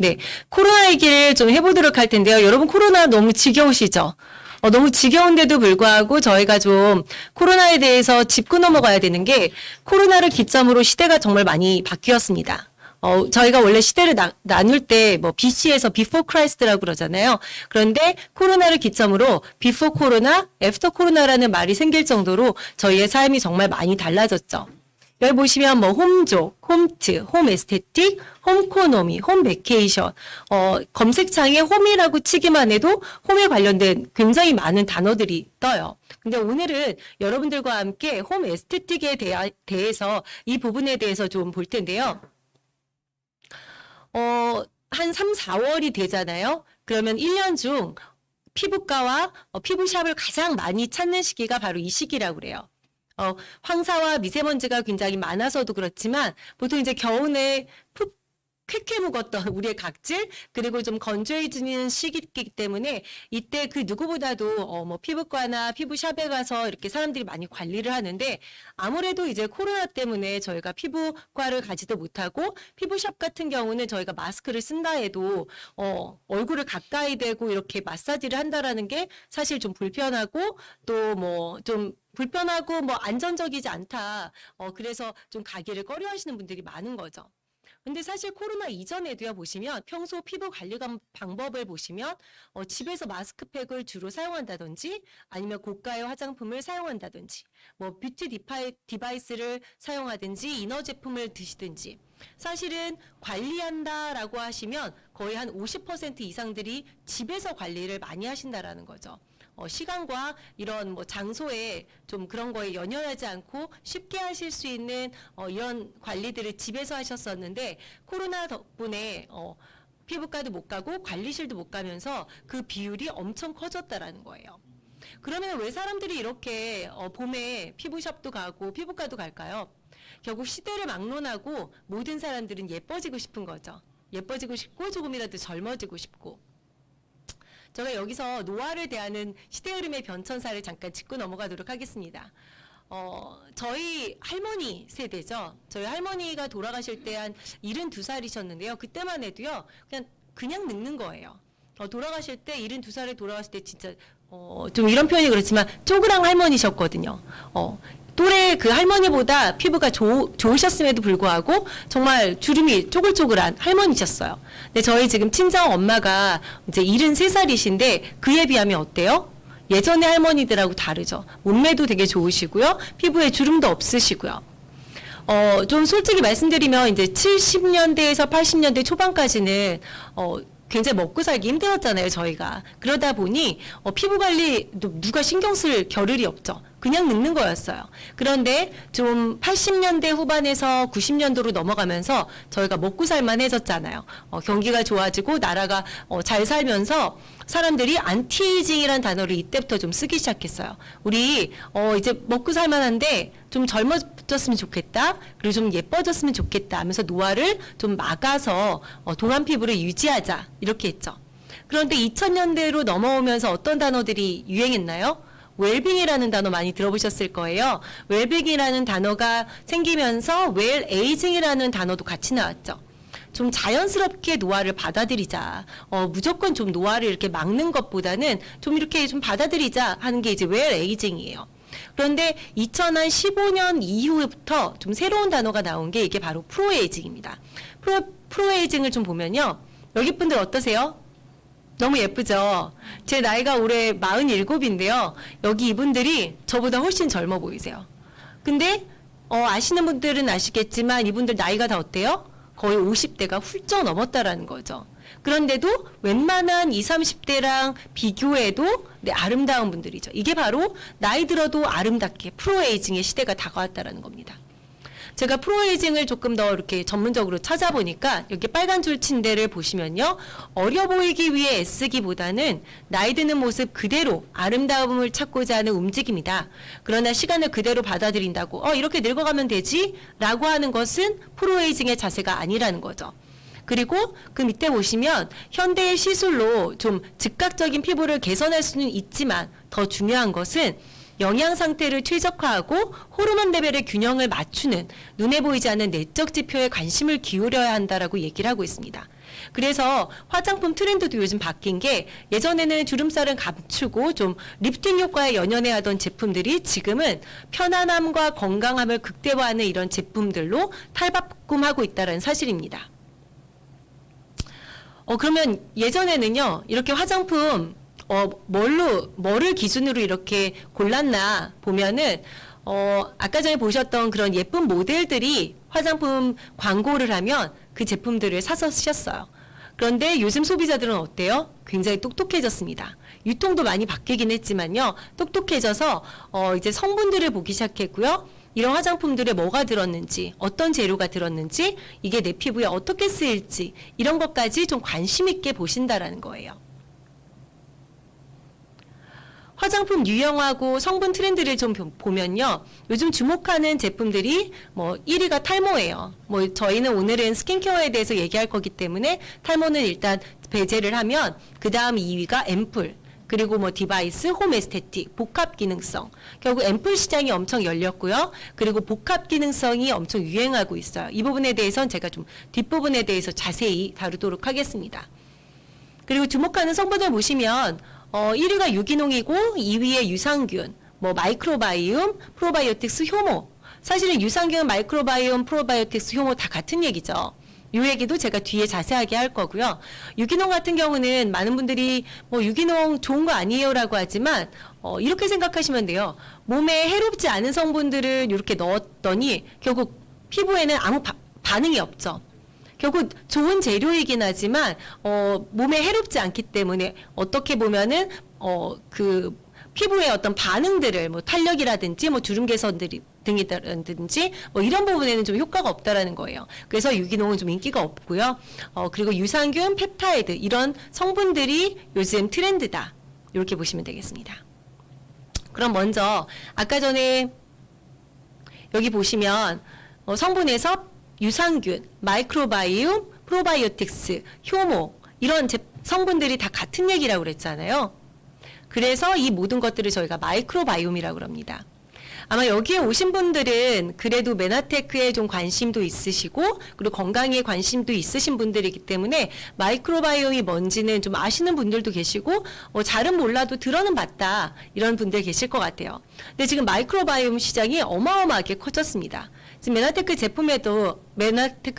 네, 코로나 얘기를 좀 해보도록 할 텐데요. 여러분 코로나 너무 지겨우시죠? 너무 지겨운데도 불구하고 저희가 좀 코로나에 대해서 짚고 넘어가야 되는 게 코로나를 기점으로 시대가 정말 많이 바뀌었습니다. 저희가 원래 시대를 나눌 때 뭐 BC에서 Before Christ라고 그러잖아요. 그런데 코로나를 기점으로 Before 코로나, After 코로나라는 말이 생길 정도로 저희의 삶이 정말 많이 달라졌죠. 여기 보시면 뭐 홈족, 홈트, 홈 에스테틱, 홈코노미, 홈 베케이션, 검색창에 홈이라고 치기만 해도 홈에 관련된 굉장히 많은 단어들이 떠요. 근데 오늘은 여러분들과 함께 홈 에스테틱에 대해서 이 부분에 대해서 좀 볼 텐데요. 한 3, 4월이 되잖아요. 그러면 1년 중 피부과와 피부샵을 가장 많이 찾는 시기가 바로 이 시기라고 그래요. 황사와 미세먼지가 굉장히 많아서도 그렇지만 보통 이제 겨울에 푹 쾌쾌 묵었던 우리의 각질 그리고 좀 건조해지는 시기이기 때문에 이때 그 누구보다도 뭐 피부과나 피부샵에 가서 이렇게 사람들이 많이 관리를 하는데 아무래도 이제 코로나 때문에 저희가 피부과를 가지도 못하고 피부샵 같은 경우는 저희가 마스크를 쓴다 해도 얼굴을 가까이 대고 이렇게 마사지를 한다라는 게 사실 좀 불편하고 또 뭐 좀 불편하고 뭐 안전적이지 않다. 그래서 좀 가기를 꺼려하시는 분들이 많은 거죠. 근데 사실 코로나 이전에도요 보시면 평소 피부 관리 방법을 보시면 집에서 마스크팩을 주로 사용한다든지 아니면 고가의 화장품을 사용한다든지 뭐 뷰티 디바이스를 사용하든지 이너 제품을 드시든지 사실은 관리한다라고 하시면 거의 한 50% 이상들이 집에서 관리를 많이 하신다라는 거죠. 시간과 이런 뭐 장소에 좀 그런 거에 연연하지 않고 쉽게 하실 수 있는 이런 관리들을 집에서 하셨었는데 코로나 덕분에 피부과도 못 가고 관리실도 못 가면서 그 비율이 엄청 커졌다라는 거예요. 그러면 왜 사람들이 이렇게 봄에 피부샵도 가고 피부과도 갈까요? 결국 시대를 막론하고 모든 사람들은 예뻐지고 싶은 거죠. 예뻐지고 싶고 조금이라도 젊어지고 싶고. 제가 여기서 노화를 대하는 시대 흐름의 변천사를 잠깐 짚고 넘어가도록 하겠습니다. 저희 할머니 세대죠. 저희 할머니가 돌아가실 때 한 72살이셨는데요. 그때만 해도요, 그냥 늙는 거예요. 돌아가실 때 72살에 돌아가실 때 진짜 좀 이런 표현이 그렇지만 쪼그랑 할머니셨거든요. 또래 그 할머니보다 피부가 좋으셨음에도 불구하고 정말 주름이 쪼글쪼글한 할머니셨어요. 근데 저희 지금 친정 엄마가 이제 73살이신데 그에 비하면 어때요? 예전의 할머니들하고 다르죠. 몸매도 되게 좋으시고요. 피부에 주름도 없으시고요. 좀 솔직히 말씀드리면 이제 70년대에서 80년대 초반까지는 굉장히 먹고 살기 힘들었잖아요, 저희가. 그러다 보니 피부 관리 누가 신경 쓸 겨를이 없죠. 그냥 늙는 거였어요. 그런데 좀 80년대 후반에서 90년도로 넘어가면서 저희가 먹고 살만해졌잖아요. 경기가 좋아지고 나라가 잘 살면서 사람들이 안티에이징이라는 단어를 이때부터 좀 쓰기 시작했어요. 우리 이제 먹고 살만한데 좀 젊어졌으면 좋겠다. 그리고 좀 예뻐졌으면 좋겠다 하면서 노화를 좀 막아서 동안 피부를 유지하자 이렇게 했죠. 그런데 2000년대로 넘어오면서 어떤 단어들이 유행했나요? 웰빙이라는 단어 많이 들어보셨을 거예요. 웰빙이라는 단어가 생기면서 웰에이징이라는 단어도 같이 나왔죠. 좀 자연스럽게 노화를 받아들이자. 무조건 좀 노화를 이렇게 막는 것보다는 좀 이렇게 좀 받아들이자 하는 게 이제 웰에이징이에요. 그런데 2015년 이후부터 좀 새로운 단어가 나온 게 이게 바로 프로에이징입니다. 프로에이징을 좀 보면요. 여기 분들 어떠세요? 너무 예쁘죠? 제 나이가 올해 47인데요. 여기 이분들이 저보다 훨씬 젊어 보이세요. 근데 아시는 분들은 아시겠지만 이분들 나이가 다 어때요? 거의 50대가 훌쩍 넘었다라는 거죠. 그런데도 웬만한 20, 30대랑 비교해도 아름다운 분들이죠. 이게 바로 나이 들어도 아름답게 프로에이징의 시대가 다가왔다라는 겁니다. 제가 프로에이징을 조금 더 이렇게 전문적으로 찾아보니까 여기 빨간 줄 친 데를 보시면요. 어려 보이기 위해 애쓰기보다는 나이 드는 모습 그대로 아름다움을 찾고자 하는 움직임이다. 그러나 시간을 그대로 받아들인다고 이렇게 늙어가면 되지? 라고 하는 것은 프로에이징의 자세가 아니라는 거죠. 그리고 그 밑에 보시면 현대의 시술로 좀 즉각적인 피부를 개선할 수는 있지만 더 중요한 것은 영양 상태를 최적화하고 호르몬 레벨의 균형을 맞추는 눈에 보이지 않는 내적 지표에 관심을 기울여야 한다라고 얘기를 하고 있습니다. 그래서 화장품 트렌드도 요즘 바뀐 게 예전에는 주름살은 감추고 좀 리프팅 효과에 연연해 하던 제품들이 지금은 편안함과 건강함을 극대화하는 이런 제품들로 탈바꿈하고 있다는 사실입니다. 그러면 예전에는요, 이렇게 화장품, 뭐를 기준으로 이렇게 골랐나 보면은, 아까 전에 보셨던 그런 예쁜 모델들이 화장품 광고를 하면 그 제품들을 사서 쓰셨어요. 그런데 요즘 소비자들은 어때요? 굉장히 똑똑해졌습니다. 유통도 많이 바뀌긴 했지만요, 똑똑해져서, 이제 성분들을 보기 시작했고요. 이런 화장품들에 뭐가 들었는지, 어떤 재료가 들었는지, 이게 내 피부에 어떻게 쓰일지, 이런 것까지 좀 관심 있게 보신다라는 거예요. 화장품 유형하고 성분 트렌드를 좀 보면요. 요즘 주목하는 제품들이 1위가 탈모예요. 저희는 오늘은 스킨케어에 대해서 얘기할 거기 때문에 탈모는 일단 배제를 하면 그 다음 2위가 앰플, 그리고 디바이스, 홈 에스테틱, 복합 기능성. 결국 앰플 시장이 엄청 열렸고요. 그리고 복합 기능성이 엄청 유행하고 있어요. 이 부분에 대해서는 제가 좀 뒷부분에 대해서 자세히 다루도록 하겠습니다. 그리고 주목하는 성분을 보시면 1위가 유기농이고 2위에 유산균, 마이크로바이옴, 프로바이오틱스, 효모. 사실은 유산균, 마이크로바이옴, 프로바이오틱스, 효모 다 같은 얘기죠. 이 얘기도 제가 뒤에 자세하게 할 거고요. 유기농 같은 경우는 많은 분들이 유기농 좋은 거 아니에요라고 하지만 이렇게 생각하시면 돼요. 몸에 해롭지 않은 성분들을 이렇게 넣었더니 결국 피부에는 아무 반응이 없죠. 결국 좋은 재료이긴 하지만 몸에 해롭지 않기 때문에 어떻게 보면은 그 피부의 어떤 반응들을 탄력이라든지 주름 개선들이 등이라든지 이런 부분에는 좀 효과가 없다라는 거예요. 그래서 유기농은 좀 인기가 없고요. 그리고 유산균, 펩타이드 이런 성분들이 요즘 트렌드다. 이렇게 보시면 되겠습니다. 그럼 먼저 아까 전에 여기 보시면 성분에서 유산균, 마이크로바이옴, 프로바이오틱스, 효모 이런 성분들이 다 같은 얘기라고 그랬잖아요. 그래서 이 모든 것들을 저희가 마이크로바이옴이라고 그럽니다. 아마 여기에 오신 분들은 그래도 메나테크에 좀 관심도 있으시고 그리고 건강에 관심도 있으신 분들이기 때문에 마이크로바이옴이 뭔지는 좀 아시는 분들도 계시고 잘은 몰라도 들어는 봤다 이런 분들 계실 것 같아요. 근데 지금 마이크로바이옴 시장이 어마어마하게 커졌습니다. 지금 메나테크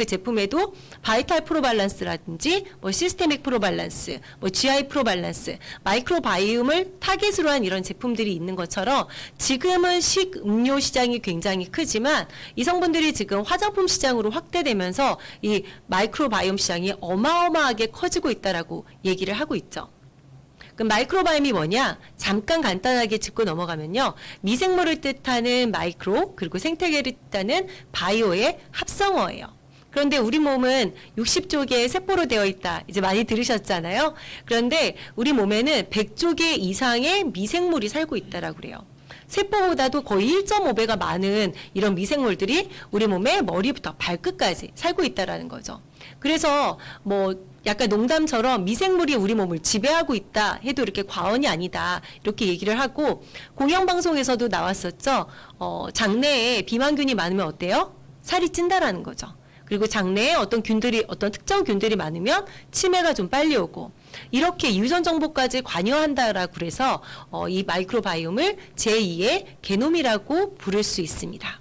제품에도 바이탈 프로발란스라든지 시스테믹 프로발란스, GI 프로발란스, 마이크로바이옴을 타겟으로 한 이런 제품들이 있는 것처럼 지금은 식음료 시장이 굉장히 크지만 이 성분들이 지금 화장품 시장으로 확대되면서 이 마이크로바이옴 시장이 어마어마하게 커지고 있다라고 얘기를 하고 있죠. 그럼 마이크로바이옴이 뭐냐? 잠깐 간단하게 짚고 넘어가면요. 미생물을 뜻하는 마이크로 그리고 생태계를 뜻하는 바이오의 합성어예요. 그런데 우리 몸은 60조 개의 세포로 되어 있다. 이제 많이 들으셨잖아요. 그런데 우리 몸에는 100조 개 이상의 미생물이 살고 있다라고 그래요. 세포보다도 거의 1.5배가 많은 이런 미생물들이 우리 몸의 머리부터 발끝까지 살고 있다라는 거죠. 그래서 약간 농담처럼 미생물이 우리 몸을 지배하고 있다 해도 이렇게 과언이 아니다 이렇게 얘기를 하고 공영방송에서도 나왔었죠. 장내에 비만균이 많으면 어때요? 살이 찐다라는 거죠. 그리고 장내에 어떤 특정 균들이 많으면 치매가 좀 빨리 오고 이렇게 유전 정보까지 관여한다라고 그래서 이 마이크로바이옴을 제2의 게놈이라고 부를 수 있습니다.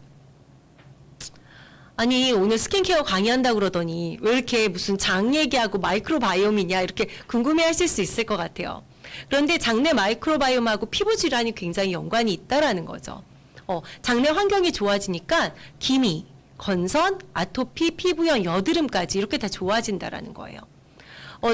아니 오늘 스킨케어 강의한다고 그러더니 왜 이렇게 무슨 장 얘기하고 마이크로바이옴이냐 이렇게 궁금해하실 수 있을 것 같아요. 그런데 장내 마이크로바이옴하고 피부 질환이 굉장히 연관이 있다라는 거죠. 장내 환경이 좋아지니까 기미, 건선, 아토피, 피부염, 여드름까지 이렇게 다 좋아진다라는 거예요.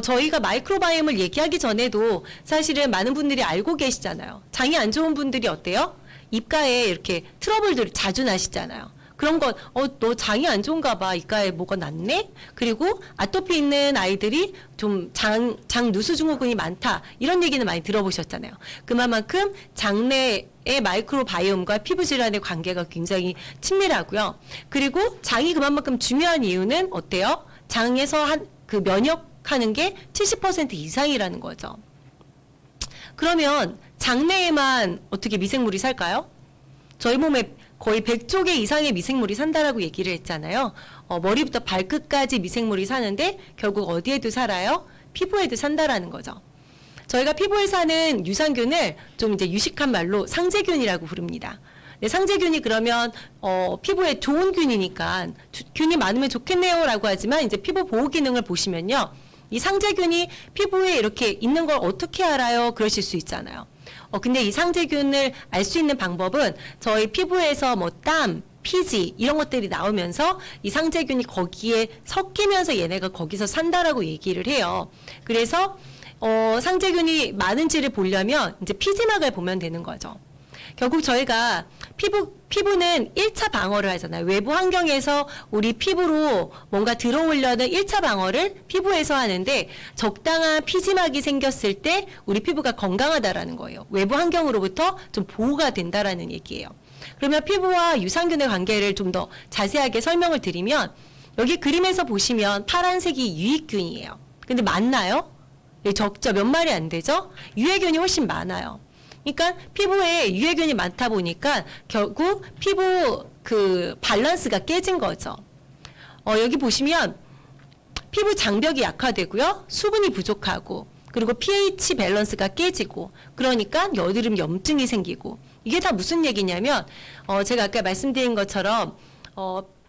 저희가 마이크로바이옴을 얘기하기 전에도 사실은 많은 분들이 알고 계시잖아요. 장이 안 좋은 분들이 어때요? 입가에 이렇게 트러블들 자주 나시잖아요. 그런 거, 너 장이 안 좋은가 봐. 입가에 뭐가 났네? 그리고 아토피 있는 아이들이 좀 장 누수 증후군이 많다. 이런 얘기는 많이 들어보셨잖아요. 그만큼 장내의 마이크로바이옴과 피부 질환의 관계가 굉장히 친밀하고요. 그리고 장이 그만큼 중요한 이유는 어때요? 장에서 그 면역하는 게 70% 이상이라는 거죠. 그러면 장내에만 어떻게 미생물이 살까요? 저희 몸에 거의 100조 개 이상의 미생물이 산다라고 얘기를 했잖아요. 머리부터 발끝까지 미생물이 사는데 결국 어디에도 살아요? 피부에도 산다라는 거죠. 저희가 피부에 사는 유산균을 좀 이제 유식한 말로 상재균이라고 부릅니다. 네, 상재균이 그러면 피부에 좋은 균이니까 균이 많으면 좋겠네요라고 하지만 이제 피부 보호 기능을 보시면요. 이 상재균이 피부에 이렇게 있는 걸 어떻게 알아요? 그러실 수 있잖아요. 근데 이 상재균을 알 수 있는 방법은 저희 피부에서 뭐 땀, 피지 이런 것들이 나오면서 이 상재균이 거기에 섞이면서 얘네가 거기서 산다라고 얘기를 해요. 그래서 상재균이 많은지를 보려면 이제 피지막을 보면 되는 거죠. 결국 저희가 피부는 1차 방어를 하잖아요. 외부 환경에서 우리 피부로 뭔가 들어오려는 1차 방어를 피부에서 하는데 적당한 피지막이 생겼을 때 우리 피부가 건강하다라는 거예요. 외부 환경으로부터 좀 보호가 된다라는 얘기예요. 그러면 피부와 유산균의 관계를 좀 더 자세하게 설명을 드리면 여기 그림에서 보시면 파란색이 유익균이에요. 근데 맞나요? 적죠. 몇 마리 안 되죠? 유해균이 훨씬 많아요. 그러니까 피부에 유해균이 많다 보니까 결국 피부 그 밸런스가 깨진 거죠. 여기 보시면 피부 장벽이 약화되고요. 수분이 부족하고 그리고 pH 밸런스가 깨지고 그러니까 여드름 염증이 생기고 이게 다 무슨 얘기냐면 제가 아까 말씀드린 것처럼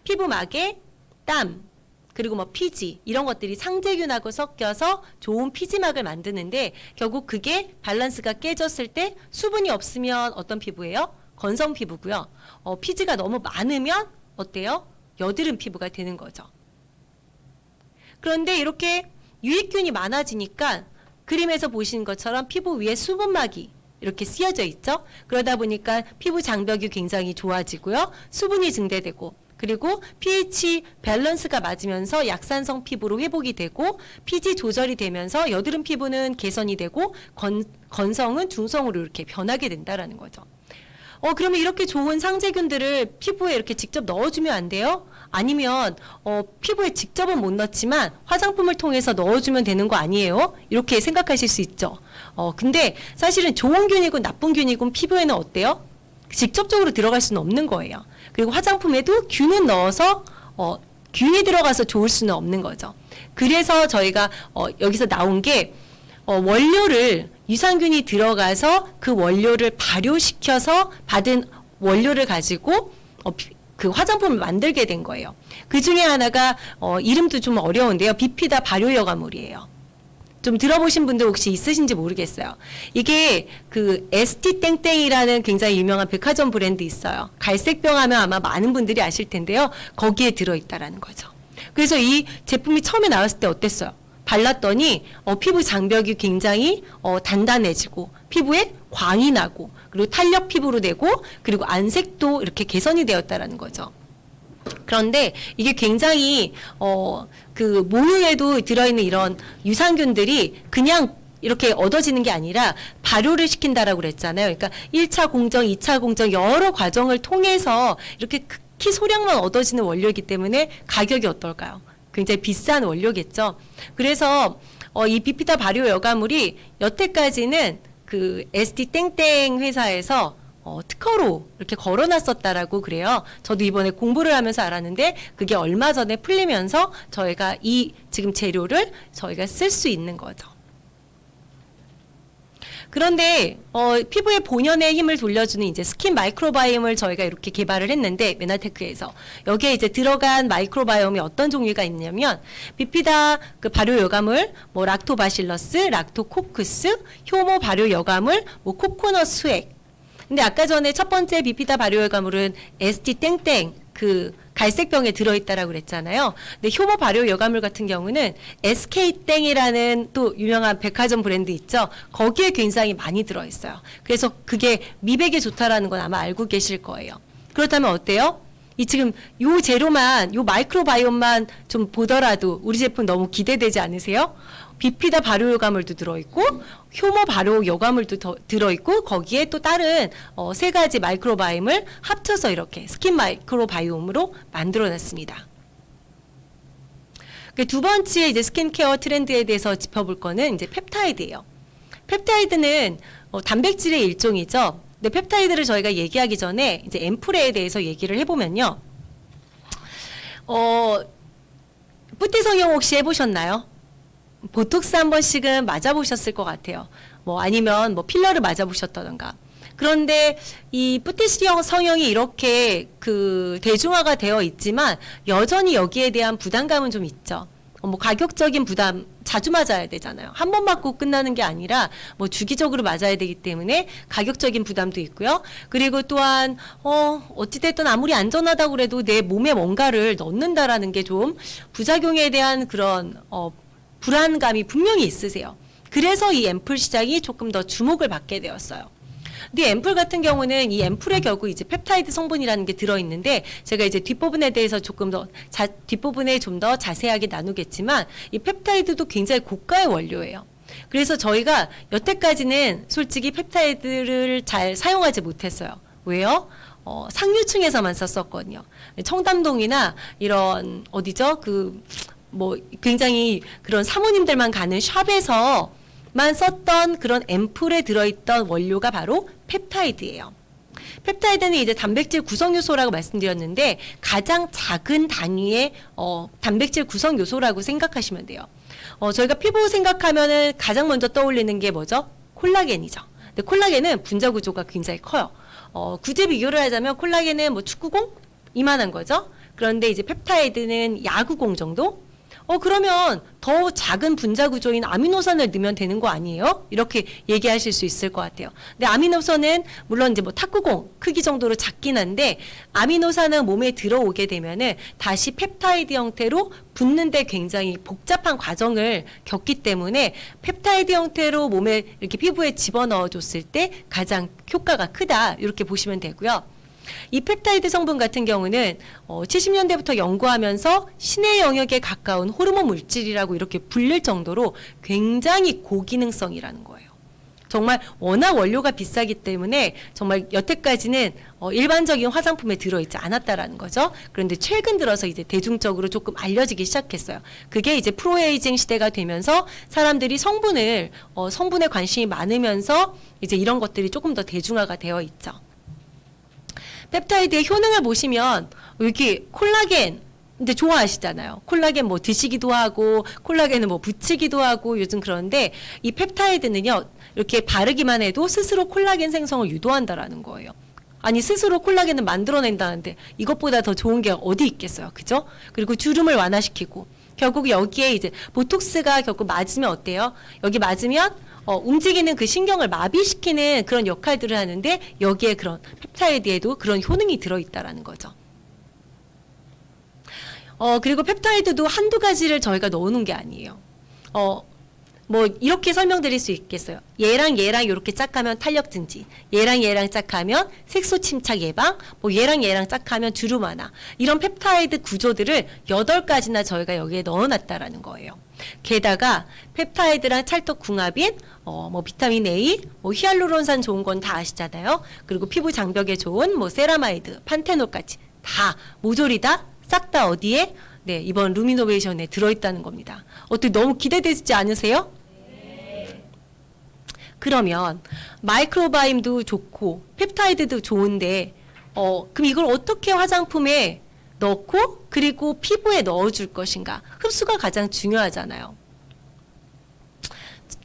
피부막에 땀 그리고 뭐 피지 이런 것들이 상재균하고 섞여서 좋은 피지막을 만드는데 결국 그게 밸런스가 깨졌을 때 수분이 없으면 어떤 피부예요? 건성 피부고요. 피지가 너무 많으면 어때요? 여드름 피부가 되는 거죠. 그런데 이렇게 유익균이 많아지니까 그림에서 보시는 것처럼 피부 위에 수분막이 이렇게 씌어져 있죠. 그러다 보니까 피부 장벽이 굉장히 좋아지고요. 수분이 증대되고 그리고 pH 밸런스가 맞으면서 약산성 피부로 회복이 되고 피지 조절이 되면서 여드름 피부는 개선이 되고 건성은 중성으로 이렇게 변하게 된다라는 거죠. 그러면 이렇게 좋은 상재균들을 피부에 이렇게 직접 넣어주면 안 돼요? 아니면 피부에 직접은 못 넣지만 화장품을 통해서 넣어주면 되는 거 아니에요? 이렇게 생각하실 수 있죠. 근데 사실은 좋은 균이고 나쁜 균이고 피부에는 어때요? 직접적으로 들어갈 수는 없는 거예요. 그리고 화장품에도 균은 넣어서 균이 들어가서 좋을 수는 없는 거죠. 그래서 저희가 여기서 나온 게 원료를 유산균이 들어가서 그 원료를 발효시켜서 받은 원료를 가지고 그 화장품을 만들게 된 거예요. 그 중에 하나가 이름도 좀 어려운데요. 비피다 발효여과물이에요. 좀 들어보신 분들 혹시 있으신지 모르겠어요. 이게 그 ST 땡땡이라는 굉장히 유명한 백화점 브랜드 있어요. 갈색병 하면 아마 많은 분들이 아실 텐데요. 거기에 들어있다라는 거죠. 그래서 이 제품이 처음에 나왔을 때 어땠어요? 발랐더니 피부 장벽이 굉장히 단단해지고 피부에 광이 나고 그리고 탄력 피부로 되고 그리고 안색도 이렇게 개선이 되었다라는 거죠. 그런데 이게 굉장히 그 모유에도 들어있는 이런 유산균들이 그냥 이렇게 얻어지는 게 아니라 발효를 시킨다라고 그랬잖아요. 그러니까 1차 공정, 2차 공정 여러 과정을 통해서 이렇게 극히 소량만 얻어지는 원료이기 때문에 가격이 어떨까요? 굉장히 비싼 원료겠죠. 그래서 이 비피다 발효 여과물이 여태까지는 그 ST 땡땡 회사에서 특허로 이렇게 걸어놨었다라고 그래요. 저도 이번에 공부를 하면서 알았는데 그게 얼마 전에 풀리면서 저희가 이 지금 재료를 저희가 쓸 수 있는 거죠. 그런데 피부의 본연의 힘을 돌려주는 이제 스킨 마이크로바이옴을 저희가 이렇게 개발을 했는데 메나테크에서 여기에 이제 들어간 마이크로바이옴이 어떤 종류가 있냐면 비피다 그 발효 여과물, 뭐 락토바실러스, 락토코쿠스, 효모 발효 여과물, 뭐 코코넛 수액. 근데 아까 전에 첫 번째 비피다 발효 여과물은 ST 땡땡 그 갈색병에 들어있다라고 그랬잖아요. 근데 효모 발효 여과물 같은 경우는 SK땡이라는 또 유명한 백화점 브랜드 있죠. 거기에 굉장히 많이 들어있어요. 그래서 그게 미백에 좋다라는 건 아마 알고 계실 거예요. 그렇다면 어때요? 이 지금 요 재료만, 요 마이크로바이옴만 좀 보더라도 우리 제품 너무 기대되지 않으세요? 비피다 발효 여과물도 들어있고 효모 발효 여과물도 들어있고 거기에 또 다른 세 가지 마이크로바이옴을 합쳐서 이렇게 스킨 마이크로바이옴으로 만들어놨습니다. 두 번째 이제 스킨케어 트렌드에 대해서 짚어볼 거는 이제 펩타이드예요. 펩타이드는 단백질의 일종이죠. 근데 펩타이드를 저희가 얘기하기 전에 이제 앰플에 대해서 얘기를 해보면요. 뿌띠 성형 혹시 해보셨나요? 보톡스 한 번씩은 맞아보셨을 것 같아요. 뭐 아니면 뭐 필러를 맞아보셨다던가. 그런데 이 뿌띠 성형이 이렇게 그 대중화가 되어 있지만 여전히 여기에 대한 부담감은 좀 있죠. 뭐 가격적인 부담, 자주 맞아야 되잖아요. 한 번 맞고 끝나는 게 아니라 뭐 주기적으로 맞아야 되기 때문에 가격적인 부담도 있고요. 그리고 또한 어찌됐든 아무리 안전하다고 그래도 내 몸에 뭔가를 넣는다라는 게 좀 부작용에 대한 그런 불안감이 분명히 있으세요. 그래서 이 앰플 시장이 조금 더 주목을 받게 되었어요. 근데 앰플 같은 경우는 이 앰플의 결국 이제 펩타이드 성분이라는 게 들어있는데 제가 이제 뒷부분에 대해서 조금 더 뒷부분에 좀 더 자세하게 나누겠지만 이 펩타이드도 굉장히 고가의 원료예요. 그래서 저희가 여태까지는 솔직히 펩타이드를 잘 사용하지 못했어요. 왜요? 상류층에서만 썼었거든요. 청담동이나 이런 어디죠? 뭐 굉장히 그런 사모님들만 가는 샵에서만 썼던 그런 앰플에 들어있던 원료가 바로 펩타이드예요. 펩타이드는 이제 단백질 구성 요소라고 말씀드렸는데 가장 작은 단위의 단백질 구성 요소라고 생각하시면 돼요. 저희가 피부 생각하면은 가장 먼저 떠올리는 게 뭐죠? 콜라겐이죠. 근데 콜라겐은 분자 구조가 굉장히 커요. 굳이 비교를 하자면 콜라겐은 뭐 축구공 이만한 거죠. 그런데 이제 펩타이드는 야구공 정도? 그러면 더 작은 분자 구조인 아미노산을 넣으면 되는 거 아니에요? 이렇게 얘기하실 수 있을 것 같아요. 근데 아미노산은 물론 이제 뭐 탁구공 크기 정도로 작긴 한데 아미노산은 몸에 들어오게 되면은 다시 펩타이드 형태로 붙는데 굉장히 복잡한 과정을 겪기 때문에 펩타이드 형태로 몸에 이렇게 피부에 집어넣어 줬을 때 가장 효과가 크다. 이렇게 보시면 되고요. 이 펩타이드 성분 같은 경우는 70년대부터 연구하면서 신의 영역에 가까운 호르몬 물질이라고 이렇게 불릴 정도로 굉장히 고기능성이라는 거예요. 정말 워낙 원료가 비싸기 때문에 정말 여태까지는 일반적인 화장품에 들어있지 않았다라는 거죠. 그런데 최근 들어서 이제 대중적으로 조금 알려지기 시작했어요. 그게 이제 프로에이징 시대가 되면서 사람들이 성분에 관심이 많으면서 이제 이런 것들이 조금 더 대중화가 되어 있죠. 펩타이드의 효능을 보시면 여기 콜라겐 근데 좋아하시잖아요. 콜라겐 뭐 드시기도 하고 콜라겐은 뭐 붙이기도 하고 요즘 그런데 이 펩타이드는요. 이렇게 바르기만 해도 스스로 콜라겐 생성을 유도한다라는 거예요. 아니 스스로 콜라겐을 만들어낸다는데 이것보다 더 좋은 게 어디 있겠어요. 그죠? 그리고 주름을 완화시키고 결국 여기에 이제 보톡스가 결국 맞으면 어때요? 여기 맞으면 움직이는 그 신경을 마비시키는 그런 역할들을 하는데 여기에 그런 펩타이드에도 그런 효능이 들어있다라는 거죠. 그리고 펩타이드도 한두 가지를 저희가 넣어놓은 게 아니에요. 뭐 이렇게 설명드릴 수 있겠어요. 얘랑 이렇게 짝하면 탄력 증지, 얘랑 짝하면 색소 침착 예방, 뭐 얘랑 짝하면 주름 완화. 이런 펩타이드 구조들을 8가지나 저희가 여기에 넣어놨다라는 거예요. 게다가 펩타이드랑 찰떡 궁합인 뭐 비타민 A, 뭐 히알루론산 좋은 건 다 아시잖아요. 그리고 피부 장벽에 좋은 뭐 세라마이드, 판테놀까지 다 모조리 다 싹 다 어디에? 네, 이번 루미노베이션에 들어있다는 겁니다. 어떻게 너무 기대되지 않으세요? 그러면 마이크로바임도 좋고 펩타이드도 좋은데 그럼 이걸 어떻게 화장품에 넣고 그리고 피부에 넣어줄 것인가? 흡수가 가장 중요하잖아요.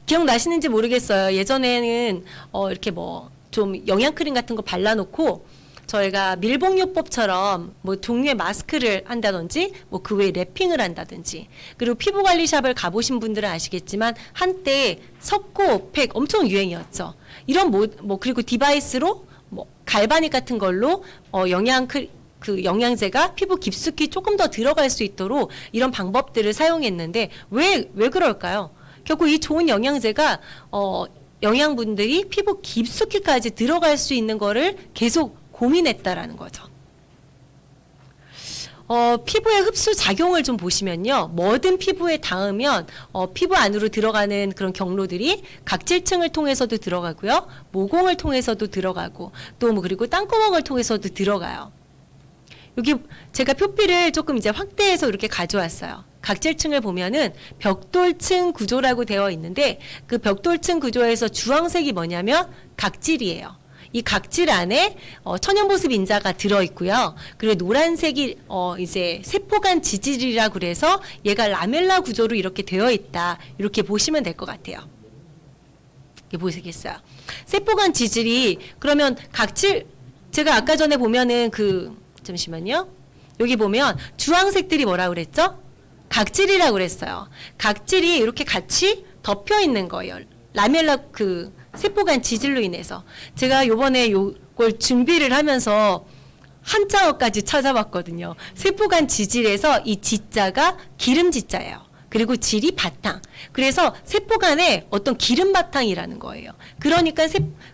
기억나시는지 모르겠어요. 예전에는 이렇게 뭐 좀 영양크림 같은 거 발라놓고 저희가 밀봉요법처럼 뭐 종류의 마스크를 한다든지 뭐 그 외에 랩핑을 한다든지 그리고 피부관리샵을 가보신 분들은 아시겠지만 한때 석고 팩 엄청 유행이었죠. 이런 뭐 그리고 디바이스로 뭐 갈바닉 같은 걸로 영양제가 피부 깊숙이 조금 더 들어갈 수 있도록 이런 방법들을 사용했는데 왜 그럴까요? 결국 이 좋은 영양제가 영양분들이 피부 깊숙이까지 들어갈 수 있는 거를 계속 고민했다라는 거죠. 피부의 흡수 작용을 좀 보시면요. 뭐든 피부에 닿으면 피부 안으로 들어가는 그런 경로들이 각질층을 통해서도 들어가고요. 모공을 통해서도 들어가고 또 뭐 그리고 땅구멍을 통해서도 들어가요. 여기 제가 표피를 조금 이제 확대해서 이렇게 가져왔어요. 각질층을 보면은 벽돌층 구조라고 되어 있는데 그 벽돌층 구조에서 주황색이 뭐냐면 각질이에요. 이 각질 안에 천연보습 인자가 들어있고요. 그리고 노란색이 이제 세포간 지질이라고 그래서 얘가 라멜라 구조로 이렇게 되어 있다. 이렇게 보시면 될 것 같아요. 이렇게 보시겠어요? 세포간 지질이 그러면 각질 제가 아까 전에 보면은 잠시만요. 여기 보면 주황색들이 뭐라고 그랬죠? 각질이라고 그랬어요. 각질이 이렇게 같이 덮여 있는 거예요. 라멜라 세포간 지질로 인해서. 제가 요번에 요걸 준비를 하면서 한자어까지 찾아봤거든요. 세포간 지질에서 이 지자가 기름 지자예요. 그리고 질이 바탕. 그래서 세포간에 어떤 기름 바탕이라는 거예요. 그러니까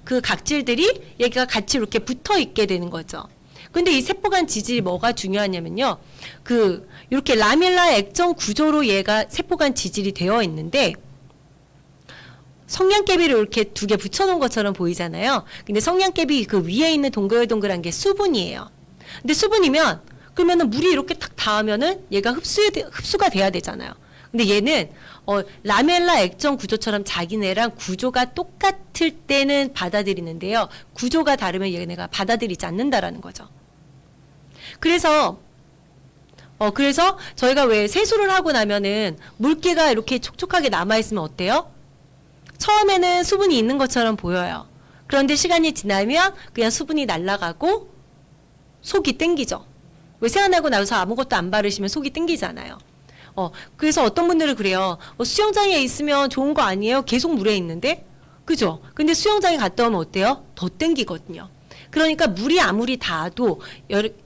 그 각질들이 얘가 같이 이렇게 붙어 있게 되는 거죠. 근데 이 세포간 지질이 뭐가 중요하냐면요. 이렇게 라멜라 액정 구조로 얘가 세포간 지질이 되어 있는데 성냥개비를 이렇게 두 개 붙여놓은 것처럼 보이잖아요. 근데 성냥개비 그 위에 있는 동글동글한 게 수분이에요. 근데 수분이면 그러면은 물이 이렇게 탁 닿으면은 얘가 흡수가 돼야 되잖아요. 근데 얘는 라멜라 액정 구조처럼 자기네랑 구조가 똑같을 때는 받아들이는데요. 구조가 다르면 얘네가 받아들이지 않는다라는 거죠. 그래서 저희가 왜 세수를 하고 나면은 물기가 이렇게 촉촉하게 남아있으면 어때요? 처음에는 수분이 있는 것처럼 보여요. 그런데 시간이 지나면 그냥 수분이 날아가고 속이 땡기죠. 왜 세안하고 나서 아무것도 안 바르시면 속이 땡기잖아요. 그래서 어떤 분들은 그래요. 수영장에 있으면 좋은 거 아니에요? 계속 물에 있는데? 그죠? 근데 수영장에 갔다 오면 어때요? 더 땡기거든요. 그러니까 물이 아무리 닿아도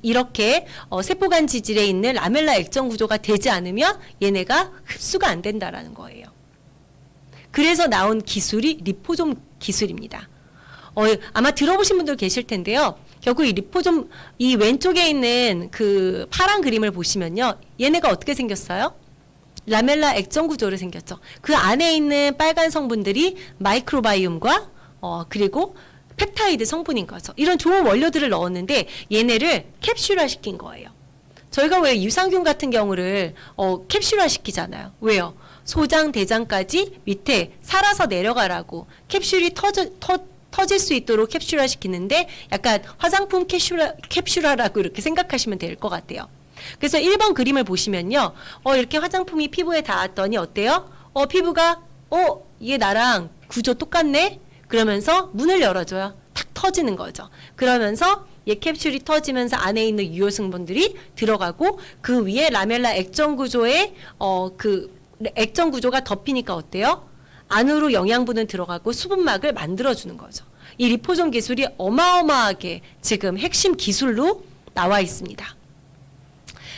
이렇게 세포간 지질에 있는 라멜라 액정 구조가 되지 않으면 얘네가 흡수가 안 된다라는 거예요. 그래서 나온 기술이 리포솜 기술입니다. 아마 들어보신 분들 계실 텐데요. 결국 이 리포솜, 이 왼쪽에 있는 그 파란 그림을 보시면요. 얘네가 어떻게 생겼어요? 라멜라 액정 구조로 생겼죠. 그 안에 있는 빨간 성분들이 마이크로바이옴과 그리고 펩타이드 성분인 거죠. 이런 좋은 원료들을 넣었는데 얘네를 캡슐화 시킨 거예요. 저희가 왜 유산균 같은 경우를 캡슐화 시키잖아요. 왜요? 소장, 대장까지 밑에 살아서 내려가라고 캡슐이 터질 수 있도록 캡슐화 시키는데 약간 화장품 캡슐화라고 이렇게 생각하시면 될 것 같아요. 그래서 1번 그림을 보시면요. 이렇게 화장품이 피부에 닿았더니 어때요? 피부가 얘 나랑 구조 똑같네? 그러면서 문을 열어줘요. 탁 터지는 거죠. 그러면서 얘 캡슐이 터지면서 안에 있는 유효 성분들이 들어가고 그 위에 라멜라 액정 구조에 액정 구조가 덮이니까 어때요? 안으로 영양분은 들어가고 수분막을 만들어주는 거죠. 이 리포솜 기술이 어마어마하게 지금 핵심 기술로 나와 있습니다.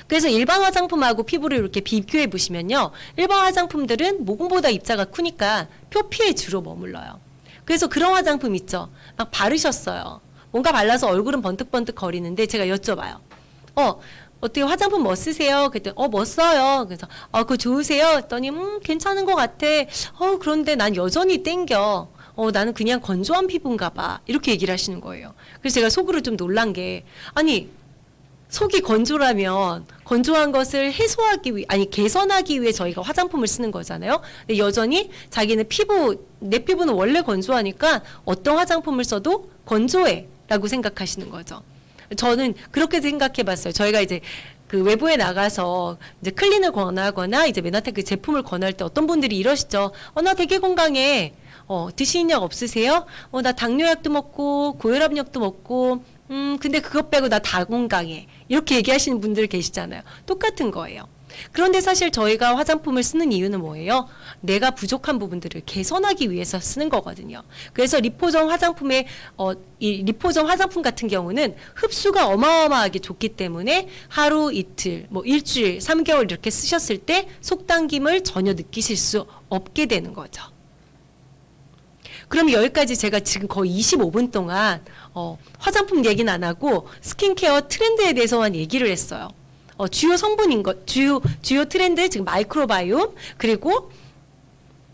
그래서 일반 화장품하고 피부를 이렇게 비교해 보시면요. 일반 화장품들은 모공보다 입자가 크니까 표피에 주로 머물러요. 그래서 그런 화장품 있죠. 막 바르셨어요. 뭔가 발라서 얼굴은 번뜩번뜩 거리는데 제가 여쭤봐요. 어떻게 화장품 뭐 쓰세요? 그랬더니 뭐 써요. 그래서 그거 좋으세요? 했더니 괜찮은 것 같아. 그런데 난 여전히 땡겨. 나는 그냥 건조한 피부인가 봐. 이렇게 얘기를 하시는 거예요. 그래서 제가 속으로 좀 놀란 게 아니 속이 건조라면 건조한 것을 개선하기 위해 저희가 화장품을 쓰는 거잖아요. 근데 여전히 자기는 내 피부는 원래 건조하니까 어떤 화장품을 써도 건조해 라고 생각하시는 거죠. 저는 그렇게 생각해 봤어요. 저희가 이제 그 외부에 나가서 이제 클린을 권하거나 이제 메나텍 제품을 권할 때 어떤 분들이 이러시죠. 나 되게 건강해. 드시는 약 없으세요? 나 당뇨약도 먹고 고혈압약도 먹고 근데 그것 빼고 나 다 건강해. 이렇게 얘기하시는 분들 계시잖아요. 똑같은 거예요. 그런데 사실 저희가 화장품을 쓰는 이유는 뭐예요? 내가 부족한 부분들을 개선하기 위해서 쓰는 거거든요. 그래서 리포솜 화장품의 이 리포솜 화장품 같은 경우는 흡수가 어마어마하게 좋기 때문에 하루 이틀, 일주일, 3개월 이렇게 쓰셨을 때 속당김을 전혀 느끼실 수 없게 되는 거죠. 그럼 여기까지 제가 지금 거의 25분 동안 화장품 얘기는 안 하고 스킨케어 트렌드에 대해서만 얘기를 했어요. 주요 성분인 주요 트렌드, 지금 마이크로바이옴, 그리고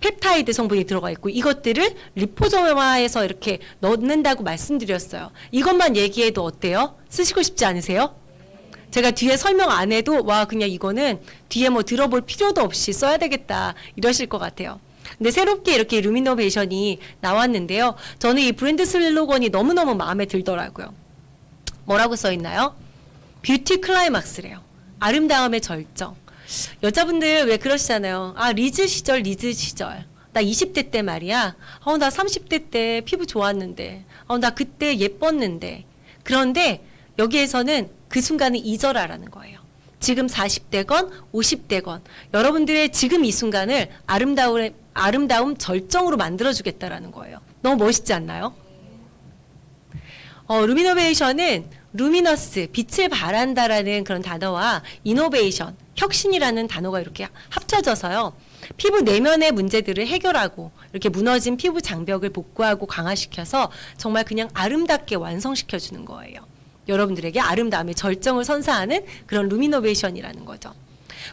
펩타이드 성분이 들어가 있고 이것들을 리포솜화해서 이렇게 넣는다고 말씀드렸어요. 이것만 얘기해도 어때요? 쓰시고 싶지 않으세요? 제가 뒤에 설명 안 해도 와 그냥 이거는 뒤에 뭐 들어볼 필요도 없이 써야 되겠다 이러실 것 같아요. 근데 새롭게 이렇게 루미노베이션이 나왔는데요. 저는 이 브랜드 슬로건이 너무너무 마음에 들더라고요. 뭐라고 써 있나요? 뷰티 클라이막스래요. 아름다움의 절정. 여자분들 왜 그러시잖아요. 아 리즈 시절 나 20대 때 말이야. 나 30대 때 피부 좋았는데. 나 그때 예뻤는데. 그런데 여기에서는 그 순간을 잊어라라는 거예요. 지금 40대건 50대건 여러분들의 지금 이 순간을 아름다움 절정으로 만들어주겠다라는 거예요. 너무 멋있지 않나요? 루미노베이션은 루미너스, 빛을 발한다라는 그런 단어와 이노베이션, 혁신이라는 단어가 이렇게 합쳐져서요. 피부 내면의 문제들을 해결하고 이렇게 무너진 피부 장벽을 복구하고 강화시켜서 정말 그냥 아름답게 완성시켜주는 거예요. 여러분들에게 아름다움의 절정을 선사하는 그런 루미노베이션이라는 거죠.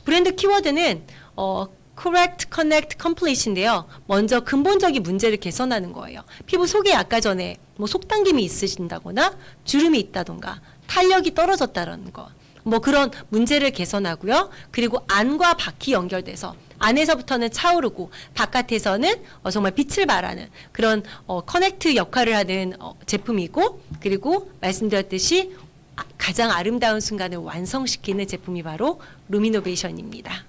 브랜드 키워드는 Correct, Connect, Complete인데요. 먼저 근본적인 문제를 개선하는 거예요. 피부 속에 아까 전에 뭐 속당김이 있으신다거나 주름이 있다던가 탄력이 떨어졌다는 거. 뭐 그런 문제를 개선하고요. 그리고 안과 밖이 연결돼서 안에서부터는 차오르고 바깥에서는 정말 빛을 발하는 그런 커넥트 역할을 하는 제품이고 그리고 말씀드렸듯이 가장 아름다운 순간을 완성시키는 제품이 바로 루미노베이션입니다.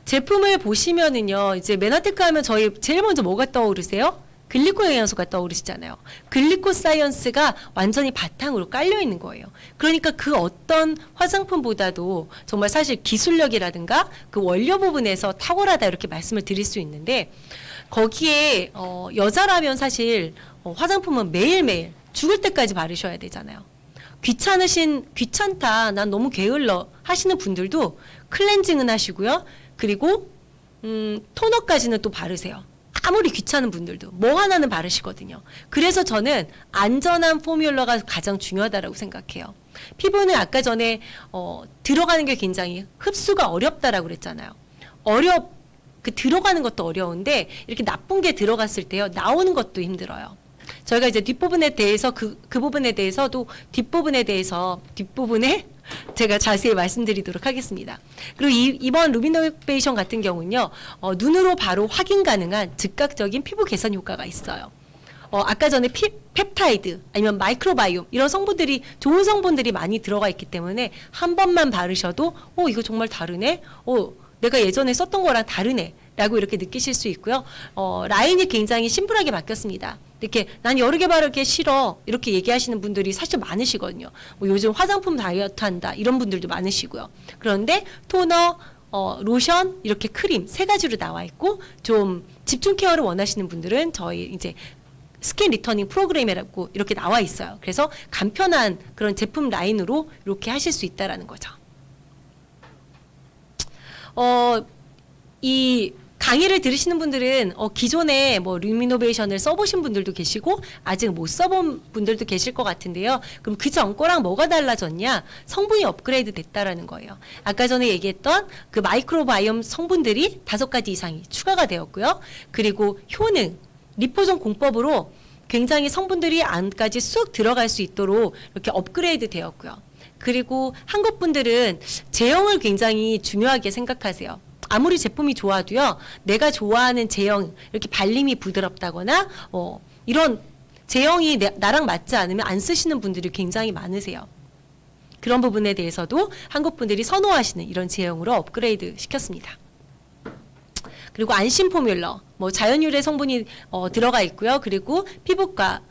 제품을 보시면은요, 이제 메나테크 하면 저희 제일 먼저 뭐가 떠오르세요? 글리코 영양소가 떠오르시잖아요. 글리코사이언스가 완전히 바탕으로 깔려 있는 거예요. 그러니까 그 어떤 화장품보다도 정말 사실 기술력이라든가 그 원료 부분에서 탁월하다 이렇게 말씀을 드릴 수 있는데 거기에 여자라면 사실 화장품은 매일매일 죽을 때까지 바르셔야 되잖아요. 귀찮다, 난 너무 게을러 하시는 분들도 클렌징은 하시고요. 그리고 토너까지는 또 바르세요. 아무리 귀찮은 분들도 뭐 하나는 바르시거든요. 그래서 저는 안전한 포뮬러가 가장 중요하다고 생각해요. 피부는 아까 전에 들어가는 게 굉장히 흡수가 어렵다라고 그랬잖아요. 들어가는 것도 어려운데 이렇게 나쁜 게 들어갔을 때요. 나오는 것도 힘들어요. 저희가 이제 뒷부분에 대해서 그 부분에 대해서도 뒷부분에 제가 자세히 말씀드리도록 하겠습니다. 그리고 이번 루미노베이션 같은 경우는요, 눈으로 바로 확인 가능한 즉각적인 피부 개선 효과가 있어요. 아까 전에 펩타이드 아니면 마이크로바이옴 이런 성분들이 좋은 성분들이 많이 들어가 있기 때문에 한 번만 바르셔도 이거 정말 다르네. 내가 예전에 썼던 거랑 다르네. 라고 이렇게 느끼실 수 있고요. 라인이 굉장히 심플하게 바뀌었습니다. 이렇게 난 여러 개 바르기 싫어 이렇게 얘기하시는 분들이 사실 많으시거든요. 뭐 요즘 화장품 다이어트 한다 이런 분들도 많으시고요. 그런데 토너, 로션, 이렇게 크림 세 가지로 나와 있고 좀 집중 케어를 원하시는 분들은 저희 이제 스킨 리터닝 프로그램이라고 이렇게 나와 있어요. 그래서 간편한 그런 제품 라인으로 이렇게 하실 수 있다라는 거죠. 이 강의를 들으시는 분들은 기존에 뭐 루미노베이션을 써보신 분들도 계시고 아직 못 써본 분들도 계실 것 같은데요. 그럼 그 전 거랑 뭐가 달라졌냐? 성분이 업그레이드 됐다라는 거예요. 아까 전에 얘기했던 그 마이크로바이옴 성분들이 5가지 이상이 추가가 되었고요. 그리고 효능, 리포존 공법으로 굉장히 성분들이 안까지 쑥 들어갈 수 있도록 이렇게 업그레이드 되었고요. 그리고 한국 분들은 제형을 굉장히 중요하게 생각하세요. 아무리 제품이 좋아도요, 내가 좋아하는 제형, 이렇게 발림이 부드럽다거나, 이런 제형이 나랑 맞지 않으면 안 쓰시는 분들이 굉장히 많으세요. 그런 부분에 대해서도 한국 분들이 선호하시는 이런 제형으로 업그레이드 시켰습니다. 그리고 안심 포뮬러, 뭐 자연유래 성분이 들어가 있고요. 그리고 피부과,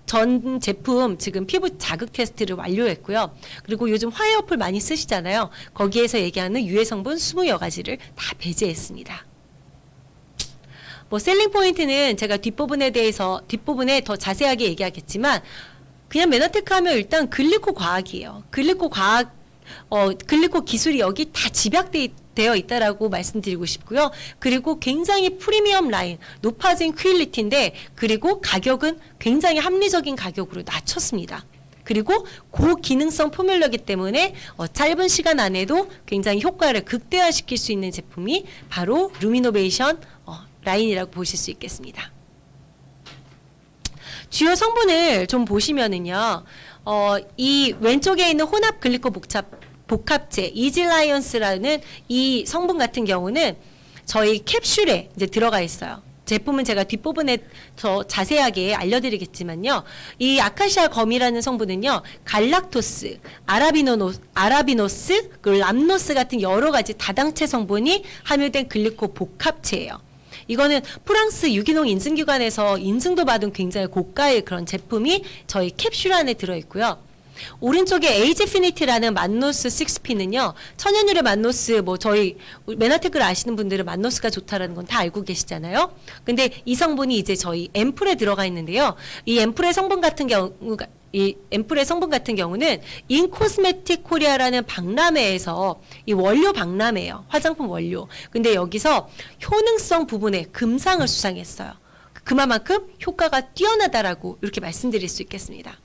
전 제품 지금 피부 자극 테스트를 완료했고요. 그리고 요즘 화해 어플 많이 쓰시잖아요. 거기에서 얘기하는 유해 성분 20여 가지를 다 배제했습니다. 뭐 셀링 포인트는 제가 뒷부분에 더 자세하게 얘기하겠지만 그냥 메나테크 하면 일단 글리코 과학이에요. 글리코 기술이 여기 다 집약되어 있다라고 말씀드리고 싶고요. 그리고 굉장히 프리미엄 라인, 높아진 퀄리티인데 그리고 가격은 굉장히 합리적인 가격으로 낮췄습니다. 그리고 고기능성 포뮬러이기 때문에 짧은 시간 안에도 굉장히 효과를 극대화시킬 수 있는 제품이 바로 루미노베이션 라인이라고 보실 수 있겠습니다. 주요 성분을 좀 보시면은요, 이 왼쪽에 있는 혼합 글리코 복합제 이질라이언스라는 이 성분 같은 경우는 저희 캡슐에 이제 들어가 있어요. 제품은 제가 뒷부분에 더 자세하게 알려드리겠지만요. 이 아카시아 검이라는 성분은요. 갈락토스, 아라비노스, 그리고 람노스 같은 여러 가지 다당체 성분이 함유된 글리코 복합체예요. 이거는 프랑스 유기농 인증기관에서 인증도 받은 굉장히 고가의 그런 제품이 저희 캡슐 안에 들어있고요. 오른쪽에 에이지피니티라는 만노스 6P는요. 천연유래 만노스 뭐 저희 메나테크를 아시는 분들은 만노스가 좋다라는 건 다 알고 계시잖아요. 근데 이 성분이 이제 저희 앰플에 들어가 있는데요. 이 앰플의 성분 같은 경우는 인코스메틱 코리아라는 박람회에서 이 원료 박람회예요. 화장품 원료. 근데 여기서 효능성 부분에 금상을 수상했어요. 그만큼 효과가 뛰어나다라고 이렇게 말씀드릴 수 있겠습니다.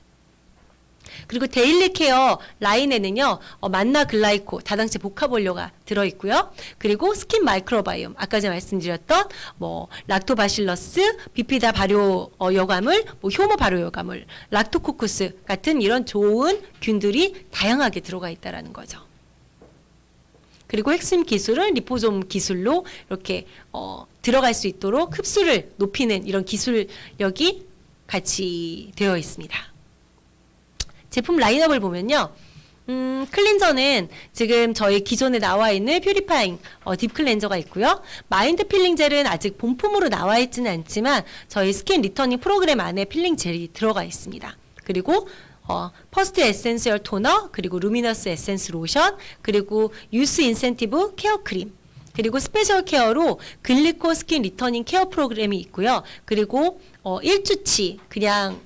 그리고 데일리 케어 라인에는요, 만나 글라이코, 다당체 복합 원료가 들어있고요. 그리고 스킨 마이크로바이옴, 아까 제가 말씀드렸던 뭐 락토바실러스, 비피다 발효 여과물, 뭐 효모 발효 여과물, 락토코쿠스 같은 이런 좋은 균들이 다양하게 들어가 있다라는 거죠. 그리고 핵심 기술은 리포솜 기술로 이렇게 들어갈 수 있도록 흡수를 높이는 이런 기술력이 같이 되어 있습니다. 제품 라인업을 보면요. 클렌저는 지금 저희 기존에 나와 있는 퓨리파잉 딥 클렌저가 있고요. 마인드 필링 젤은 아직 본품으로 나와 있지는 않지만 저희 스킨 리터닝 프로그램 안에 필링 젤이 들어가 있습니다. 그리고 퍼스트 에센셜 토너, 그리고 루미너스 에센스 로션, 그리고 유스 인센티브 케어 크림, 그리고 스페셜 케어로 글리코 스킨 리터닝 케어 프로그램이 있고요. 그리고 1주치 그냥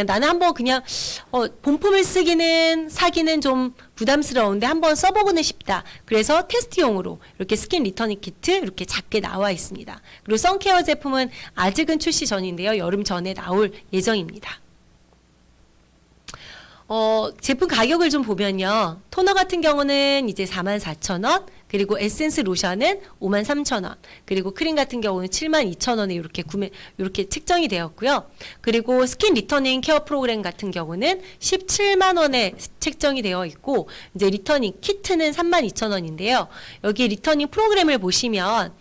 나는 한번 그냥 본품을 사기는 좀 부담스러운데 한번 써보고는 싶다. 그래서 테스트용으로 이렇게 스킨 리터닝 키트 이렇게 작게 나와 있습니다. 그리고 선케어 제품은 아직은 출시 전인데요. 여름 전에 나올 예정입니다. 제품 가격을 좀 보면요. 토너 같은 경우는 이제 44,000원, 그리고 에센스 로션은 53,000원, 그리고 크림 같은 경우는 72,000원에 이렇게 책정이 되었고요. 그리고 스킨 리터닝 케어 프로그램 같은 경우는 17만 원에 책정이 되어 있고, 이제 리터닝 키트는 32,000원인데요. 여기 리터닝 프로그램을 보시면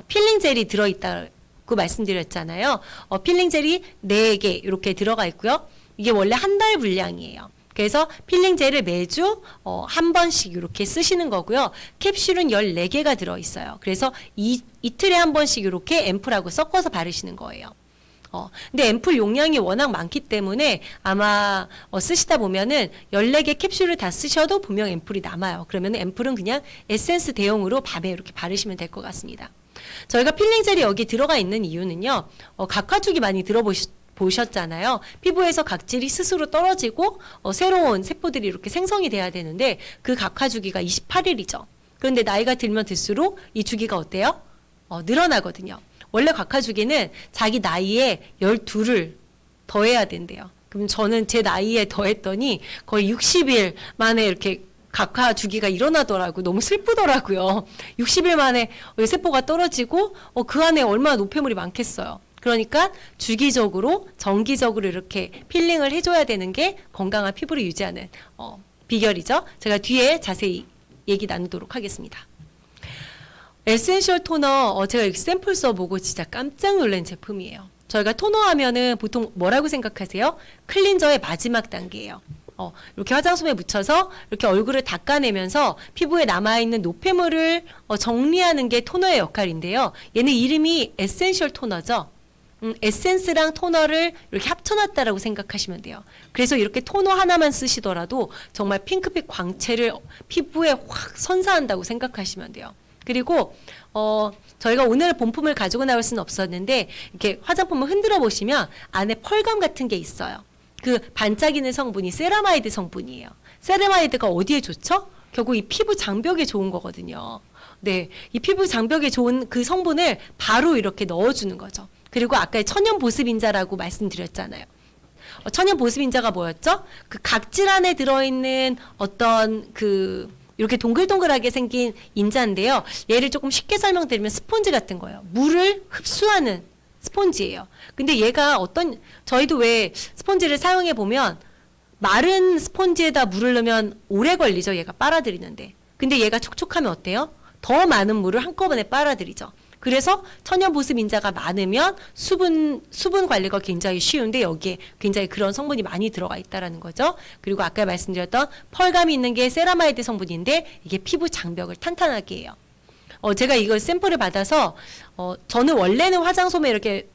필링 젤이 들어있다고 말씀드렸잖아요. 필링 젤이 4개 이렇게 들어가 있고요. 이게 원래 한 달 분량이에요. 그래서 필링 젤을 매주 한 번씩 이렇게 쓰시는 거고요. 캡슐은 14개가 들어있어요. 그래서 이틀에 한 번씩 이렇게 앰플하고 섞어서 바르시는 거예요. 근데 앰플 용량이 워낙 많기 때문에 아마 쓰시다 보면은 14개 캡슐을 다 쓰셔도 분명 앰플이 남아요. 그러면 앰플은 그냥 에센스 대용으로 밤에 이렇게 바르시면 될 것 같습니다. 저희가 필링 젤이 여기 들어가 있는 이유는요. 각화죽이 많이 보셨잖아요. 피부에서 각질이 스스로 떨어지고 새로운 세포들이 이렇게 생성이 돼야 되는데 그 각화 주기가 28일이죠. 그런데 나이가 들면 들수록 이 주기가 어때요? 늘어나거든요. 원래 각화 주기는 자기 나이에 12를 더해야 된대요. 그럼 저는 제 나이에 더했더니 거의 60일 만에 이렇게 각화 주기가 일어나더라고요. 너무 슬프더라고요. 60일 만에 세포가 떨어지고 그 안에 얼마나 노폐물이 많겠어요. 그러니까 주기적으로 정기적으로 이렇게 필링을 해줘야 되는 게 건강한 피부를 유지하는 비결이죠. 제가 뒤에 자세히 얘기 나누도록 하겠습니다. 에센셜 토너 제가 이렇게 샘플 써보고 진짜 깜짝 놀란 제품이에요. 저희가 토너 하면은 보통 뭐라고 생각하세요? 클린저의 마지막 단계예요. 이렇게 화장솜에 묻혀서 이렇게 얼굴을 닦아내면서 피부에 남아있는 노폐물을 정리하는 게 토너의 역할인데요. 얘는 이름이 에센셜 토너죠. 에센스랑 토너를 이렇게 합쳐놨다라고 생각하시면 돼요. 그래서 이렇게 토너 하나만 쓰시더라도 정말 핑크빛 광채를 피부에 확 선사한다고 생각하시면 돼요. 그리고 저희가 오늘 본품을 가지고 나올 수는 없었는데 이렇게 화장품을 흔들어 보시면 안에 펄감 같은 게 있어요. 그 반짝이는 성분이 세라마이드 성분이에요. 세라마이드가 어디에 좋죠? 결국 이 피부 장벽에 좋은 거거든요. 네, 이 피부 장벽에 좋은 그 성분을 바로 이렇게 넣어주는 거죠. 그리고 아까 천연 보습인자라고 말씀드렸잖아요. 천연 보습인자가 뭐였죠? 그 각질 안에 들어있는 어떤 이렇게 동글동글하게 생긴 인자인데요. 얘를 조금 쉽게 설명드리면 스폰지 같은 거예요. 물을 흡수하는 스폰지예요. 근데 얘가 저희도 왜 스폰지를 사용해 보면 마른 스펀지에다 물을 넣으면 오래 걸리죠. 얘가 빨아들이는데. 근데 얘가 촉촉하면 어때요? 더 많은 물을 한꺼번에 빨아들이죠. 그래서 천연 보습 인자가 많으면 수분 관리가 굉장히 쉬운데 여기에 굉장히 그런 성분이 많이 들어가 있다라는 거죠. 그리고 아까 말씀드렸던 펄감이 있는 게 세라마이드 성분인데 이게 피부 장벽을 탄탄하게 해요. 제가 이걸 샘플을 받아서 저는 원래는 화장솜에 이렇게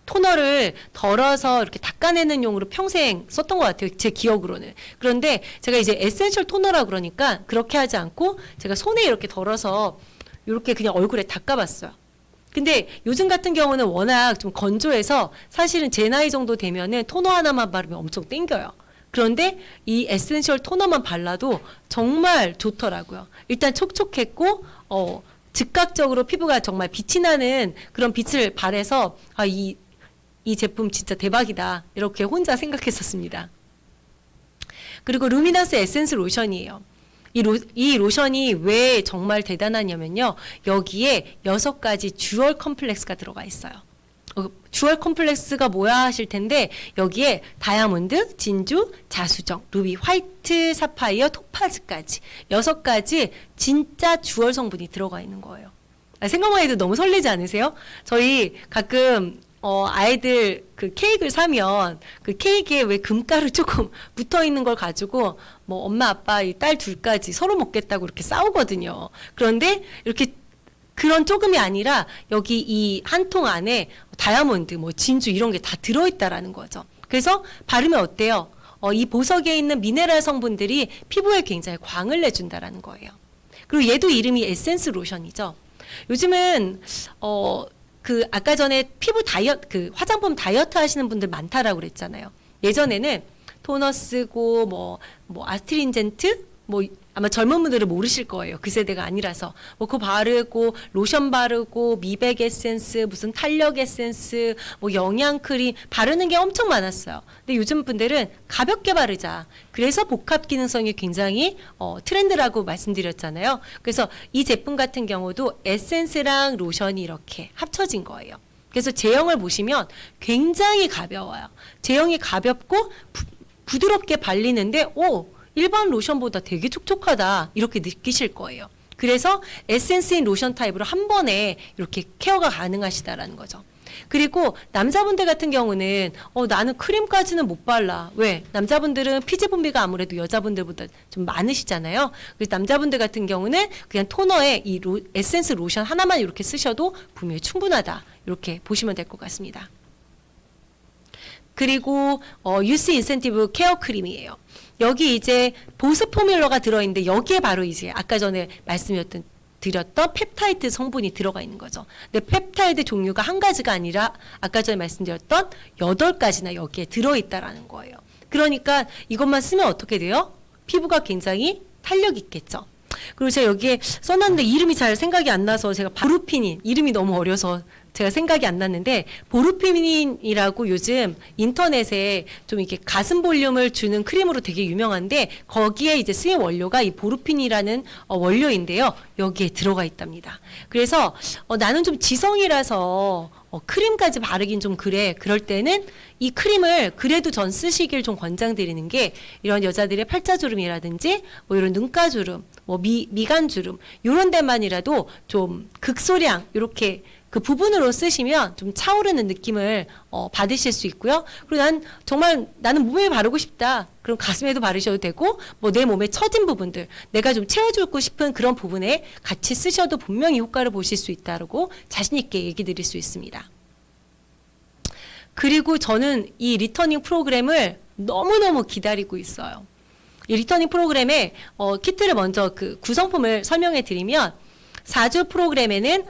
토너를 덜어서 이렇게 닦아내는 용으로 평생 썼던 것 같아요. 제 기억으로는. 그런데 제가 이제 에센셜 토너라 그러니까 그렇게 하지 않고 제가 손에 이렇게 덜어서 이렇게 그냥 얼굴에 닦아봤어요. 근데 요즘 같은 경우는 워낙 좀 건조해서 사실은 제 나이 정도 되면은 토너 하나만 바르면 엄청 땡겨요. 그런데 이 에센셜 토너만 발라도 정말 좋더라고요. 일단 촉촉했고, 즉각적으로 피부가 정말 빛이 나는 그런 빛을 발해서, 이 제품 진짜 대박이다. 이렇게 혼자 생각했었습니다. 그리고 루미넌스 에센스 로션이에요. 이 로션이 왜 정말 대단하냐면요. 여기에 6가지 주얼 컴플렉스가 들어가 있어요. 주얼 컴플렉스가 뭐야 하실 텐데 여기에 다이아몬드, 진주, 자수정, 루비, 화이트, 사파이어, 토파즈까지 6가지 진짜 주얼 성분이 들어가 있는 거예요. 생각만 해도 너무 설레지 않으세요? 저희 가끔 아이들 그 케이크를 사면 그 케이크에 왜 금가루 조금 붙어 있는 걸 가지고 뭐 엄마 아빠 이 딸 둘까지 서로 먹겠다고 이렇게 싸우거든요. 그런데 이렇게 그런 조금이 아니라 여기 이 한 통 안에 다이아몬드, 뭐 진주 이런 게 다 들어있다라는 거죠. 그래서 바르면 어때요? 이 보석에 있는 미네랄 성분들이 피부에 굉장히 광을 내준다라는 거예요. 그리고 얘도 이름이 에센스 로션이죠. 요즘은 아까 전에 피부 다이어트, 화장품 다이어트 하시는 분들 많다라고 그랬잖아요. 예전에는 토너 쓰고, 뭐 아스트린젠트? 아마 젊은 분들은 모르실 거예요. 그 세대가 아니라서. 그거 바르고, 로션 바르고, 미백 에센스, 무슨 탄력 에센스, 영양크림, 바르는 게 엄청 많았어요. 근데 요즘 분들은 가볍게 바르자. 그래서 복합 기능성이 굉장히 트렌드라고 말씀드렸잖아요. 그래서 이 제품 같은 경우도 에센스랑 로션이 이렇게 합쳐진 거예요. 그래서 제형을 보시면 굉장히 가벼워요. 제형이 가볍고 부드럽게 발리는데, 일반 로션보다 되게 촉촉하다 이렇게 느끼실 거예요. 그래서 에센스인 로션 타입으로 한 번에 이렇게 케어가 가능하시다라는 거죠. 그리고 남자분들 같은 경우는 나는 크림까지는 못 발라. 왜? 남자분들은 피지 분비가 아무래도 여자분들보다 좀 많으시잖아요. 그래서 남자분들 같은 경우는 그냥 토너에 이 에센스 로션 하나만 이렇게 쓰셔도 분명히 충분하다. 이렇게 보시면 될 것 같습니다. 그리고 유스 인센티브 케어 크림이에요. 여기 이제 보습 포뮬러가 들어있는데 여기에 바로 이제 아까 전에 드렸던 펩타이드 성분이 들어가 있는 거죠. 근데 펩타이드 종류가 한 가지가 아니라 아까 전에 말씀드렸던 8가지나 여기에 들어있다라는 거예요. 그러니까 이것만 쓰면 어떻게 돼요? 피부가 굉장히 탄력 있겠죠. 그리고 제가 여기에 써놨는데 이름이 잘 생각이 안 나서 제가 보루피닌 이름이 너무 어려서 제가 생각이 안 났는데 보루피닌이라고 요즘 인터넷에 좀 이렇게 가슴 볼륨을 주는 크림으로 되게 유명한데 거기에 이제 쓰인 원료가 이 보루핀이라는 원료인데요. 여기에 들어가 있답니다. 그래서 나는 좀 지성이라서 크림까지 바르긴 좀 그래. 그럴 때는 이 크림을 그래도 전 쓰시길 좀 권장드리는 게 이런 여자들의 팔자주름이라든지 뭐 이런 눈가주름, 뭐 미간주름 이런 데만이라도 좀 극소량 이렇게 그 부분으로 쓰시면 좀 차오르는 느낌을 받으실 수 있고요. 그리고 나는 몸에 바르고 싶다. 그럼 가슴에도 바르셔도 되고 뭐 내 몸에 처진 부분들 내가 좀 채워주고 싶은 그런 부분에 같이 쓰셔도 분명히 효과를 보실 수 있다고 자신 있게 얘기 드릴 수 있습니다. 그리고 저는 이 리터닝 프로그램을 너무너무 기다리고 있어요. 이 리터닝 프로그램의 키트를 먼저 그 구성품을 설명해 드리면 4주 프로그램에는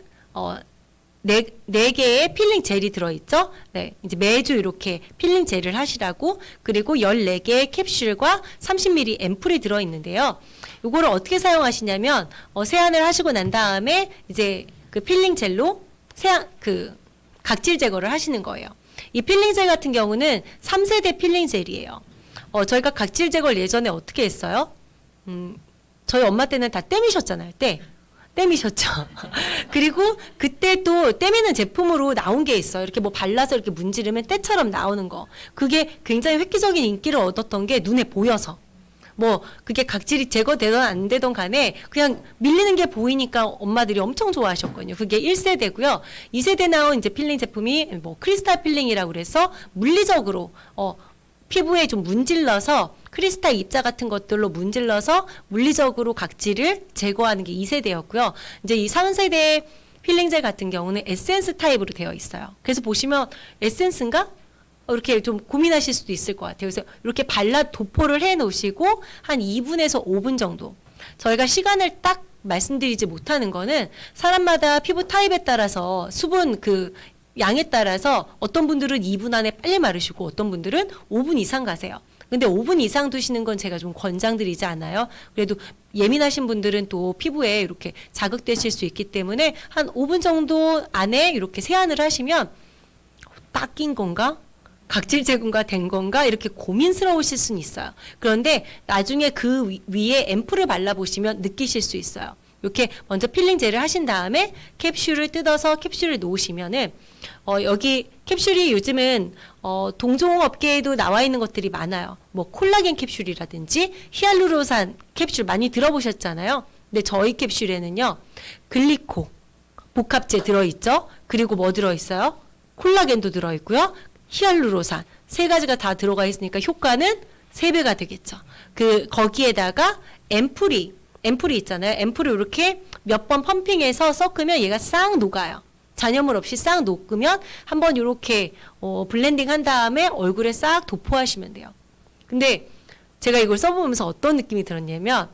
4개의 필링 젤이 들어있죠. 네, 이제 매주 이렇게 필링 젤을 하시라고. 그리고 14개의 캡슐과 30ml 앰플이 들어있는데요. 이거를 어떻게 사용하시냐면 세안을 하시고 난 다음에 이제 그 필링 젤로 각질 제거를 하시는 거예요. 이 필링 젤 같은 경우는 3세대 필링 젤이에요. 저희가 각질 제거를 예전에 어떻게 했어요? 저희 엄마 때는 다 땜이셨잖아요. 땜이셨죠. 그리고 그때 또 땜이는 제품으로 나온 게 있어요. 이렇게 뭐 발라서 이렇게 문지르면 때처럼 나오는 거. 그게 굉장히 획기적인 인기를 얻었던 게 눈에 보여서. 뭐 그게 각질이 제거되던 안 되던 간에 그냥 밀리는 게 보이니까 엄마들이 엄청 좋아하셨거든요. 그게 1세대고요. 2세대 나온 이제 필링 제품이 뭐 크리스탈 필링이라고 그래서 물리적으로 피부에 좀 문질러서 크리스탈 입자 같은 것들로 문질러서 물리적으로 각질을 제거하는 게 2세대였고요. 이제 이 3세대 필링젤 같은 경우는 에센스 타입으로 되어 있어요. 그래서 보시면 에센스인가? 이렇게 좀 고민하실 수도 있을 것 같아요. 그래서 이렇게 발라 도포를 해 놓으시고 한 2분에서 5분 정도. 저희가 시간을 딱 말씀드리지 못하는 거는 사람마다 피부 타입에 따라서 수분 그 양에 따라서 어떤 분들은 2분 안에 빨리 마르시고 어떤 분들은 5분 이상 가세요. 근데 5분 이상 두시는 건 제가 좀 권장드리지 않아요. 그래도 예민하신 분들은 또 피부에 이렇게 자극되실 수 있기 때문에 한 5분 정도 안에 이렇게 세안을 하시면 닦인 건가? 각질 제거가 된 건가? 이렇게 고민스러우실 수는 있어요. 그런데 나중에 그 위에 앰플을 발라보시면 느끼실 수 있어요. 이렇게 먼저 필링 젤을 하신 다음에 캡슐을 뜯어서 캡슐을 놓으시면은 여기 캡슐이 요즘은 동종 업계에도 나와 있는 것들이 많아요. 뭐 콜라겐 캡슐이라든지 히알루론산 캡슐 많이 들어보셨잖아요. 근데 저희 캡슐에는요 글리코 복합제 들어있죠. 그리고 뭐 들어있어요? 콜라겐도 들어있고요. 히알루론산 세 가지가 다 들어가 있으니까 효과는 3배가 되겠죠. 거기에다가 앰플이 있잖아요. 앰플을 이렇게 몇 번 펌핑해서 섞으면 얘가 싹 녹아요. 잔여물 없이 싹 녹으면 한번 이렇게 블렌딩 한 다음에 얼굴에 싹 도포하시면 돼요. 근데 제가 이걸 써보면서 어떤 느낌이 들었냐면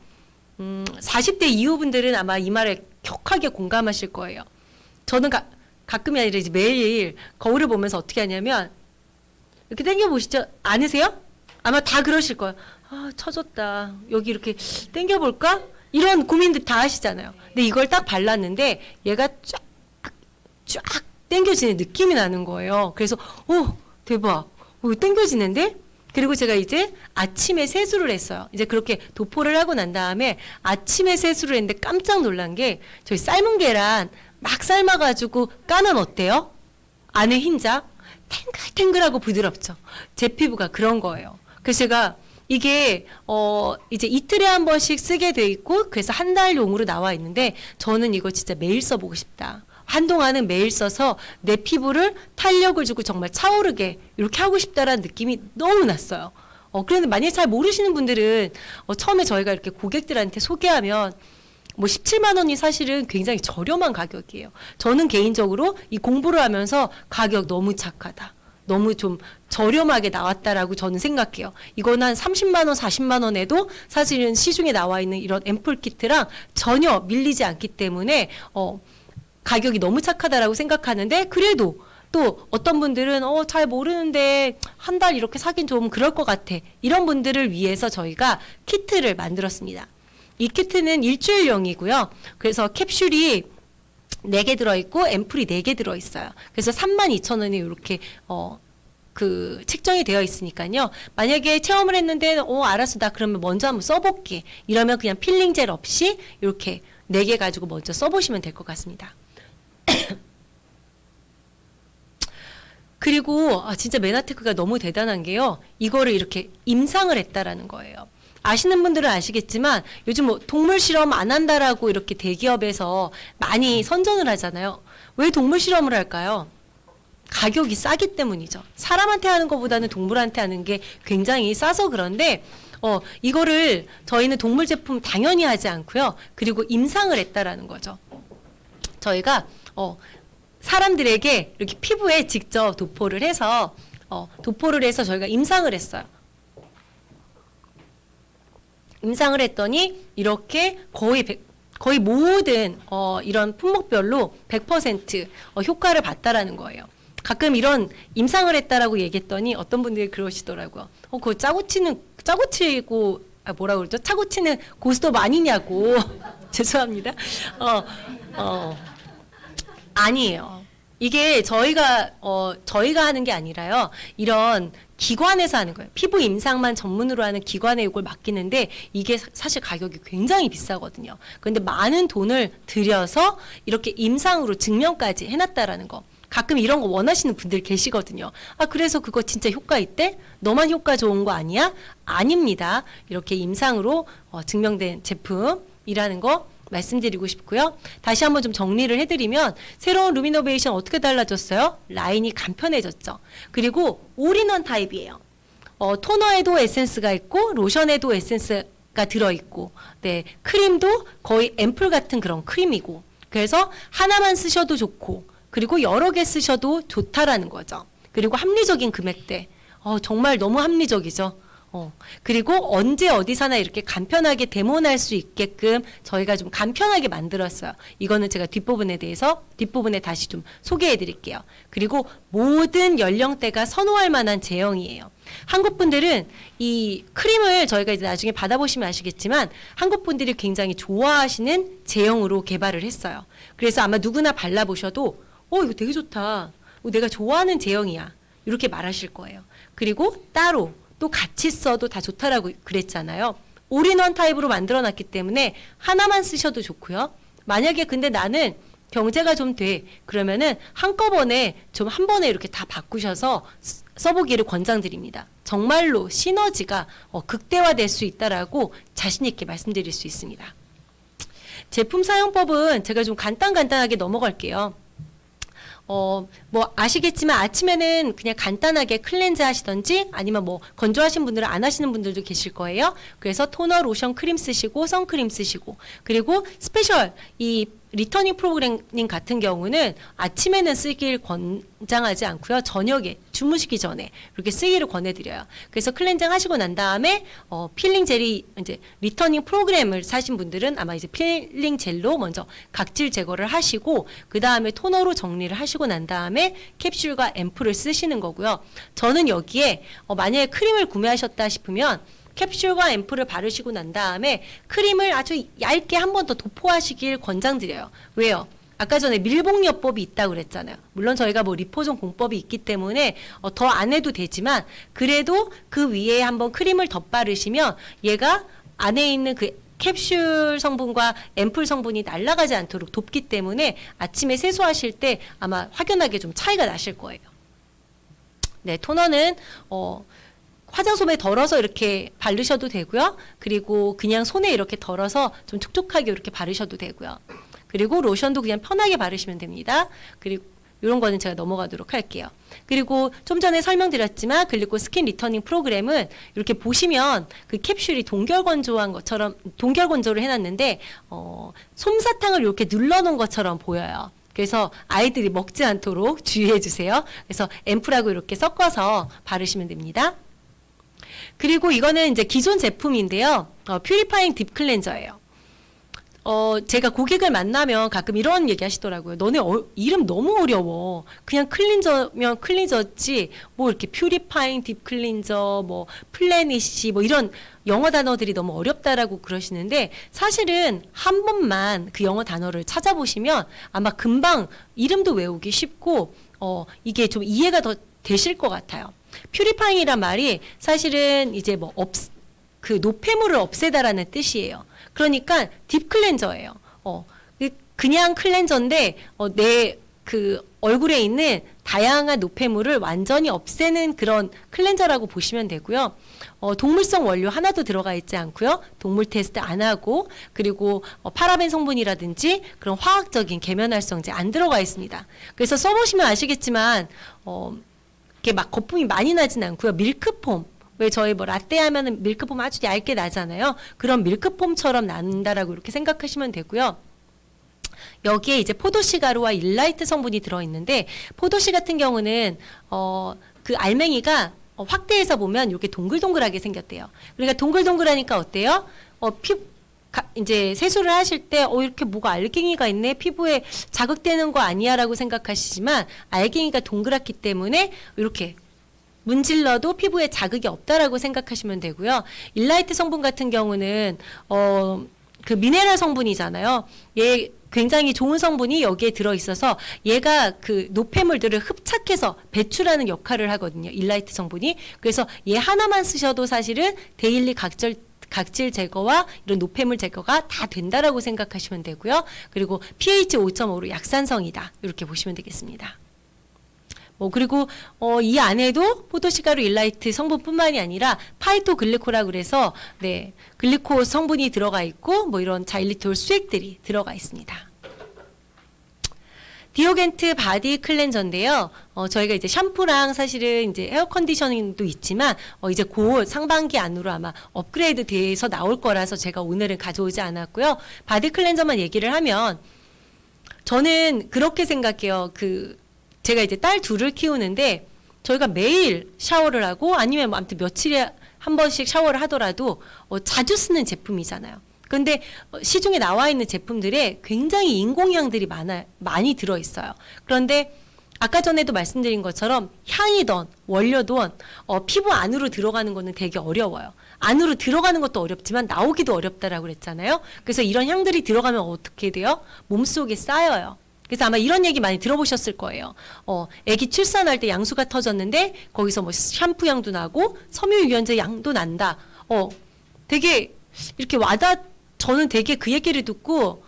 40대 이후 분들은 아마 이 말에 격하게 공감하실 거예요. 저는 가끔이 아니라 이제 매일 거울을 보면서 어떻게 하냐면 이렇게 당겨보시죠. 아니세요? 아마 다 그러실 거예요. 아, 처졌다. 여기 이렇게 당겨볼까? 이런 고민들 다 하시잖아요. 근데 이걸 딱 발랐는데 얘가 쫙 당겨지는 느낌이 나는 거예요. 그래서 대박. 당겨지는데? 그리고 제가 이제 아침에 세수를 했어요. 이제 그렇게 도포를 하고 난 다음에 아침에 세수를 했는데 깜짝 놀란 게 저희 삶은 계란 막 삶아가지고 까면 어때요? 안에 흰자 탱글탱글하고 부드럽죠. 제 피부가 그런 거예요. 그래서 제가 이게 이제 이틀에 한 번씩 쓰게 돼 있고 그래서 한 달용으로 나와 있는데 저는 이거 진짜 매일 써보고 싶다. 한동안은 매일 써서 내 피부를 탄력을 주고 정말 차오르게 이렇게 하고 싶다라는 느낌이 너무 났어요. 그런데 만약에 잘 모르시는 분들은 처음에 저희가 이렇게 고객들한테 소개하면 뭐 17만 원이 사실은 굉장히 저렴한 가격이에요. 저는 개인적으로 이 공부를 하면서 가격 너무 착하다. 너무 좀 저렴하게 나왔다라고 저는 생각해요. 이건 한 30만 원, 40만 원에도 사실은 시중에 나와 있는 이런 앰플 키트랑 전혀 밀리지 않기 때문에 가격이 너무 착하다라고 생각하는데 그래도 또 어떤 분들은 잘 모르는데 한 달 이렇게 사긴 좀 그럴 것 같아. 이런 분들을 위해서 저희가 키트를 만들었습니다. 이 키트는 일주일용이고요. 그래서 캡슐이 4개 들어있고 앰플이 4개 들어있어요. 그래서 32,000원이 이렇게 책정이 되어 있으니까요. 만약에 체험을 했는데 알았어 나 그러면 먼저 한번 써볼게. 이러면 그냥 필링 젤 없이 이렇게 4개 가지고 먼저 써보시면 될 것 같습니다. 그리고 진짜 메나테크가 너무 대단한 게요. 이거를 이렇게 임상을 했다라는 거예요. 아시는 분들은 아시겠지만 요즘 뭐 동물 실험 안 한다라고 이렇게 대기업에서 많이 선전을 하잖아요. 왜 동물 실험을 할까요? 가격이 싸기 때문이죠. 사람한테 하는 것보다는 동물한테 하는 게 굉장히 싸서 그런데 이거를 저희는 동물 제품 당연히 하지 않고요. 그리고 임상을 했다라는 거죠. 저희가 사람들에게 이렇게 피부에 직접 도포를 해서 저희가 임상을 했어요. 임상을 했더니 이렇게 거의 모든 이런 품목별로 100% 효과를 봤다라는 거예요. 가끔 이런 임상을 했다라고 얘기했더니 어떤 분들이 그러시더라고요. 그거 짜고 치고 뭐라 그러죠? 차고 치는 고스톱 아니냐고. 죄송합니다. 아니에요. 이게 저희가 하는 게 아니라요. 이런 기관에서 하는 거예요. 피부 임상만 전문으로 하는 기관에 이걸 맡기는데 이게 사실 가격이 굉장히 비싸거든요. 그런데 많은 돈을 들여서 이렇게 임상으로 증명까지 해놨다라는 거. 가끔 이런 거 원하시는 분들 계시거든요. 아, 그래서 그거 진짜 효과 있대? 너만 효과 좋은 거 아니야? 아닙니다. 이렇게 임상으로 증명된 제품이라는 거 말씀드리고 싶고요. 다시 한번 좀 정리를 해드리면 새로운 루미노베이션 어떻게 달라졌어요? 라인이 간편해졌죠. 그리고 올인원 타입이에요. 토너에도 에센스가 있고 로션에도 에센스가 들어있고 네, 크림도 거의 앰플 같은 그런 크림이고 그래서 하나만 쓰셔도 좋고 그리고 여러 개 쓰셔도 좋다라는 거죠. 그리고 합리적인 금액대. 정말 너무 합리적이죠. 그리고 언제 어디서나 이렇게 간편하게 데모할 수 있게끔 저희가 좀 간편하게 만들었어요. 이거는 제가 뒷부분에 다시 좀 소개해 드릴게요. 그리고 모든 연령대가 선호할 만한 제형이에요. 한국 분들은 이 크림을 저희가 이제 나중에 받아보시면 아시겠지만 한국 분들이 굉장히 좋아하시는 제형으로 개발을 했어요. 그래서 아마 누구나 발라보셔도 이거 되게 좋다. 내가 좋아하는 제형이야. 이렇게 말하실 거예요. 그리고 따로 또 같이 써도 다 좋다라고 그랬잖아요. 올인원 타입으로 만들어놨기 때문에 하나만 쓰셔도 좋고요. 만약에 근데 나는 경제가 좀 돼. 그러면은 한꺼번에 좀 한 번에 이렇게 다 바꾸셔서 써보기를 권장드립니다. 정말로 시너지가 극대화될 수 있다라고 자신 있게 말씀드릴 수 있습니다. 제품 사용법은 제가 좀 간단하게 넘어갈게요. 뭐 아시겠지만 아침에는 그냥 간단하게 클렌즈 하시던지 아니면 뭐 건조하신 분들은 안 하시는 분들도 계실 거예요. 그래서 토너, 로션, 크림 쓰시고 선크림 쓰시고 그리고 스페셜 이 리터닝 프로그램 같은 경우는 아침에는 쓰길 권장하지 않고요. 저녁에 주무시기 전에 이렇게 쓰기를 권해드려요. 그래서 클렌징 하시고 난 다음에 필링 젤이 이제 리터닝 프로그램을 사신 분들은 아마 이제 필링 젤로 먼저 각질 제거를 하시고 그 다음에 토너로 정리를 하시고 난 다음에 캡슐과 앰플을 쓰시는 거고요. 저는 여기에 만약에 크림을 구매하셨다 싶으면 캡슐과 앰플을 바르시고 난 다음에 크림을 아주 얇게 한 번 더 도포하시길 권장드려요. 왜요? 아까 전에 밀봉요법이 있다고 그랬잖아요. 물론 저희가 뭐 리포존 공법이 있기 때문에 더 안 해도 되지만 그래도 그 위에 한번 크림을 덧바르시면 얘가 안에 있는 그 캡슐 성분과 앰플 성분이 날아가지 않도록 돕기 때문에 아침에 세수하실 때 아마 확연하게 좀 차이가 나실 거예요. 네, 토너는 화장솜에 덜어서 이렇게 바르셔도 되고요. 그리고 그냥 손에 이렇게 덜어서 좀 촉촉하게 이렇게 바르셔도 되고요. 그리고 로션도 그냥 편하게 바르시면 됩니다. 그리고 이런 거는 제가 넘어가도록 할게요. 그리고 좀 전에 설명드렸지만 글리코 스킨 리터닝 프로그램은 이렇게 보시면 그 캡슐이 동결 건조한 것처럼 동결 건조를 해놨는데 솜사탕을 이렇게 눌러놓은 것처럼 보여요. 그래서 아이들이 먹지 않도록 주의해 주세요. 그래서 앰플하고 이렇게 섞어서 바르시면 됩니다. 그리고 이거는 이제 기존 제품인데요. 퓨리파잉 딥 클렌저예요. 제가 고객을 만나면 가끔 이런 얘기 하시더라고요. 너네 이름 너무 어려워. 그냥 클린저면 클린저지 뭐 이렇게 퓨리파잉 딥 클린저 뭐 플래니시 뭐 이런 영어 단어들이 너무 어렵다라고 그러시는데 사실은 한 번만 그 영어 단어를 찾아보시면 아마 금방 이름도 외우기 쉽고 이게 좀 이해가 더 되실 것 같아요. 퓨리파잉이란 말이 사실은 이제 뭐 그 노폐물을 없애다라는 뜻이에요. 그러니까 딥 클렌저예요. 그냥 클렌저인데 내 그 얼굴에 있는 다양한 노폐물을 완전히 없애는 그런 클렌저라고 보시면 되고요. 동물성 원료 하나도 들어가 있지 않고요. 동물 테스트 안 하고 그리고 파라벤 성분이라든지 그런 화학적인 계면활성제 안 들어가 있습니다. 그래서 써보시면 아시겠지만 이렇게 막 거품이 많이 나진 않고요. 밀크폼. 왜 저희 뭐 라떼 하면은 밀크폼 아주 얇게 나잖아요. 그런 밀크폼처럼 난다라고 이렇게 생각하시면 되고요. 여기에 이제 포도씨 가루와 일라이트 성분이 들어있는데 포도씨 같은 경우는 그 알맹이가 확대해서 보면 이렇게 동글동글하게 생겼대요. 그러니까 동글동글하니까 어때요? 이제 세수를 하실 때 이렇게 뭐가 알갱이가 있네 피부에 자극되는 거 아니야라고 생각하시지만 알갱이가 동그랗기 때문에 이렇게 문질러도 피부에 자극이 없다라고 생각하시면 되고요. 일라이트 성분 같은 경우는 그 미네랄 성분이잖아요. 얘 굉장히 좋은 성분이 여기에 들어있어서 얘가 그 노폐물들을 흡착해서 배출하는 역할을 하거든요. 일라이트 성분이. 그래서 얘 하나만 쓰셔도 사실은 데일리 각질 제거와 이런 노폐물 제거가 다 된다라고 생각하시면 되고요. 그리고 pH 5.5로 약산성이다. 이렇게 보시면 되겠습니다. 그리고 이 안에도 포도시가루 일라이트 성분뿐만이 아니라 파이토글리코라 그래서 네, 글리코 성분이 들어가 있고 뭐 이런 자일리톨 수액들이 들어가 있습니다. 디오겐트 바디 클렌저인데요. 저희가 이제 샴푸랑 사실은 이제 에어 컨디셔닝도 있지만 이제 곧 상반기 안으로 아마 업그레이드 돼서 나올 거라서 제가 오늘은 가져오지 않았고요. 바디 클렌저만 얘기를 하면 저는 그렇게 생각해요. 제가 이제 딸 둘을 키우는데 저희가 매일 샤워를 하고 아니면 뭐 아무튼 며칠에 한 번씩 샤워를 하더라도 자주 쓰는 제품이잖아요. 그런데 시중에 나와 있는 제품들에 굉장히 인공향들이 많이 들어있어요. 그런데 아까 전에도 말씀드린 것처럼 향이든 원료든 피부 안으로 들어가는 거는 되게 어려워요. 안으로 들어가는 것도 어렵지만 나오기도 어렵다라고 그랬잖아요. 그래서 이런 향들이 들어가면 어떻게 돼요? 몸속에 쌓여요. 그래서 아마 이런 얘기 많이 들어보셨을 거예요. 아기 출산할 때 양수가 터졌는데 거기서 뭐 샴푸 향도 나고 섬유유연제 향도 난다. 되게 이렇게 저는 되게 그 얘기를 듣고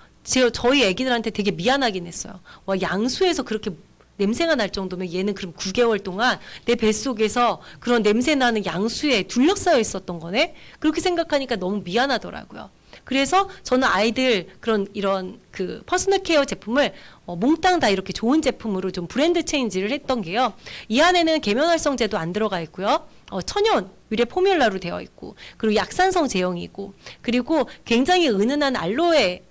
저희 애기들한테 되게 미안하긴 했어요. 와, 양수에서 그렇게 냄새가 날 정도면 얘는 그럼 9개월 동안 내 뱃속에서 그런 냄새 나는 양수에 둘러싸여 있었던 거네? 그렇게 생각하니까 너무 미안하더라고요. 그래서 저는 아이들 이런 퍼스널 케어 제품을 몽땅 다 이렇게 좋은 제품으로 좀 브랜드 체인지를 했던 게요. 이 안에는 계면활성제도 안 들어가 있고요. 천연 유래 포뮬러로 되어 있고 그리고 약산성 제형이고 그리고 굉장히 은은한 알로에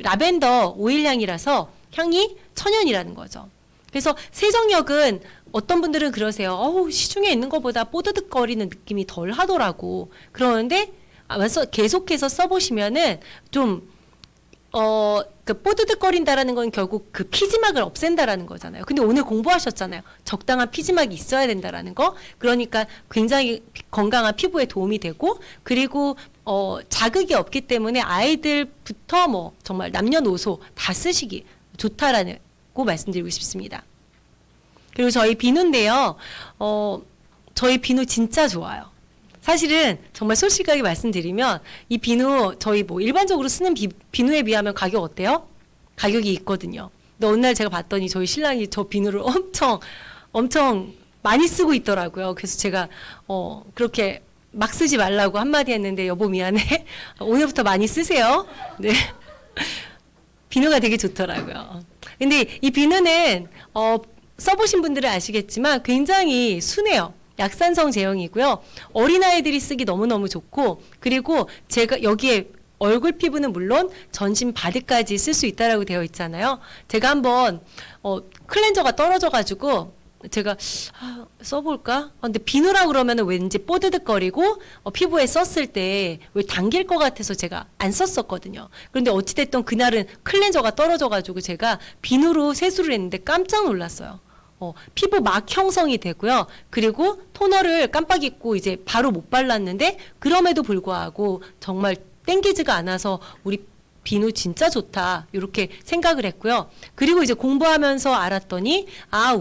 라벤더 오일 향이라서 향이 천연이라는 거죠. 그래서 세정력은 어떤 분들은 그러세요. 시중에 있는 것보다 뽀드득거리는 느낌이 덜 하더라고. 그러는데 계속해서 써보시면은 좀 뽀드득거린다라는 건 결국 그 피지막을 없앤다라는 거잖아요. 근데 오늘 공부하셨잖아요. 적당한 피지막이 있어야 된다라는 거. 그러니까 굉장히 건강한 피부에 도움이 되고 그리고 자극이 없기 때문에 아이들부터 뭐 정말 남녀노소 다 쓰시기 좋다라고 말씀드리고 싶습니다. 그리고 저희 비누인데요. 저희 비누 진짜 좋아요. 사실은 정말 솔직하게 말씀드리면 이 비누 저희 뭐 일반적으로 쓰는 비누에 비하면 가격 어때요? 가격이 있거든요. 근데 어느 날 제가 봤더니 저희 신랑이 저 비누를 엄청 많이 쓰고 있더라고요. 그래서 제가 그렇게 막 쓰지 말라고 한마디 했는데 여보 미안해. 오늘부터 많이 쓰세요. 네. 비누가 되게 좋더라고요. 근데 이 비누는 써보신 분들은 아시겠지만 굉장히 순해요. 약산성 제형이고요. 어린아이들이 쓰기 너무너무 좋고 그리고 제가 여기에 얼굴 피부는 물론 전신 바디까지 쓸 수 있다라고 되어 있잖아요. 제가 한번 클렌저가 떨어져가지고 제가 써볼까? 근데 비누라 그러면은 왠지 뽀드득거리고 피부에 썼을 때 왜 당길 것 같아서 제가 안 썼었거든요. 그런데 어찌됐든 그날은 클렌저가 떨어져가지고 제가 비누로 세수를 했는데 깜짝 놀랐어요. 피부 막 형성이 되고요. 그리고 토너를 깜빡 잊고 이제 바로 못 발랐는데 그럼에도 불구하고 정말 땡기지가 않아서 우리 비누 진짜 좋다 이렇게 생각을 했고요. 그리고 이제 공부하면서 알았더니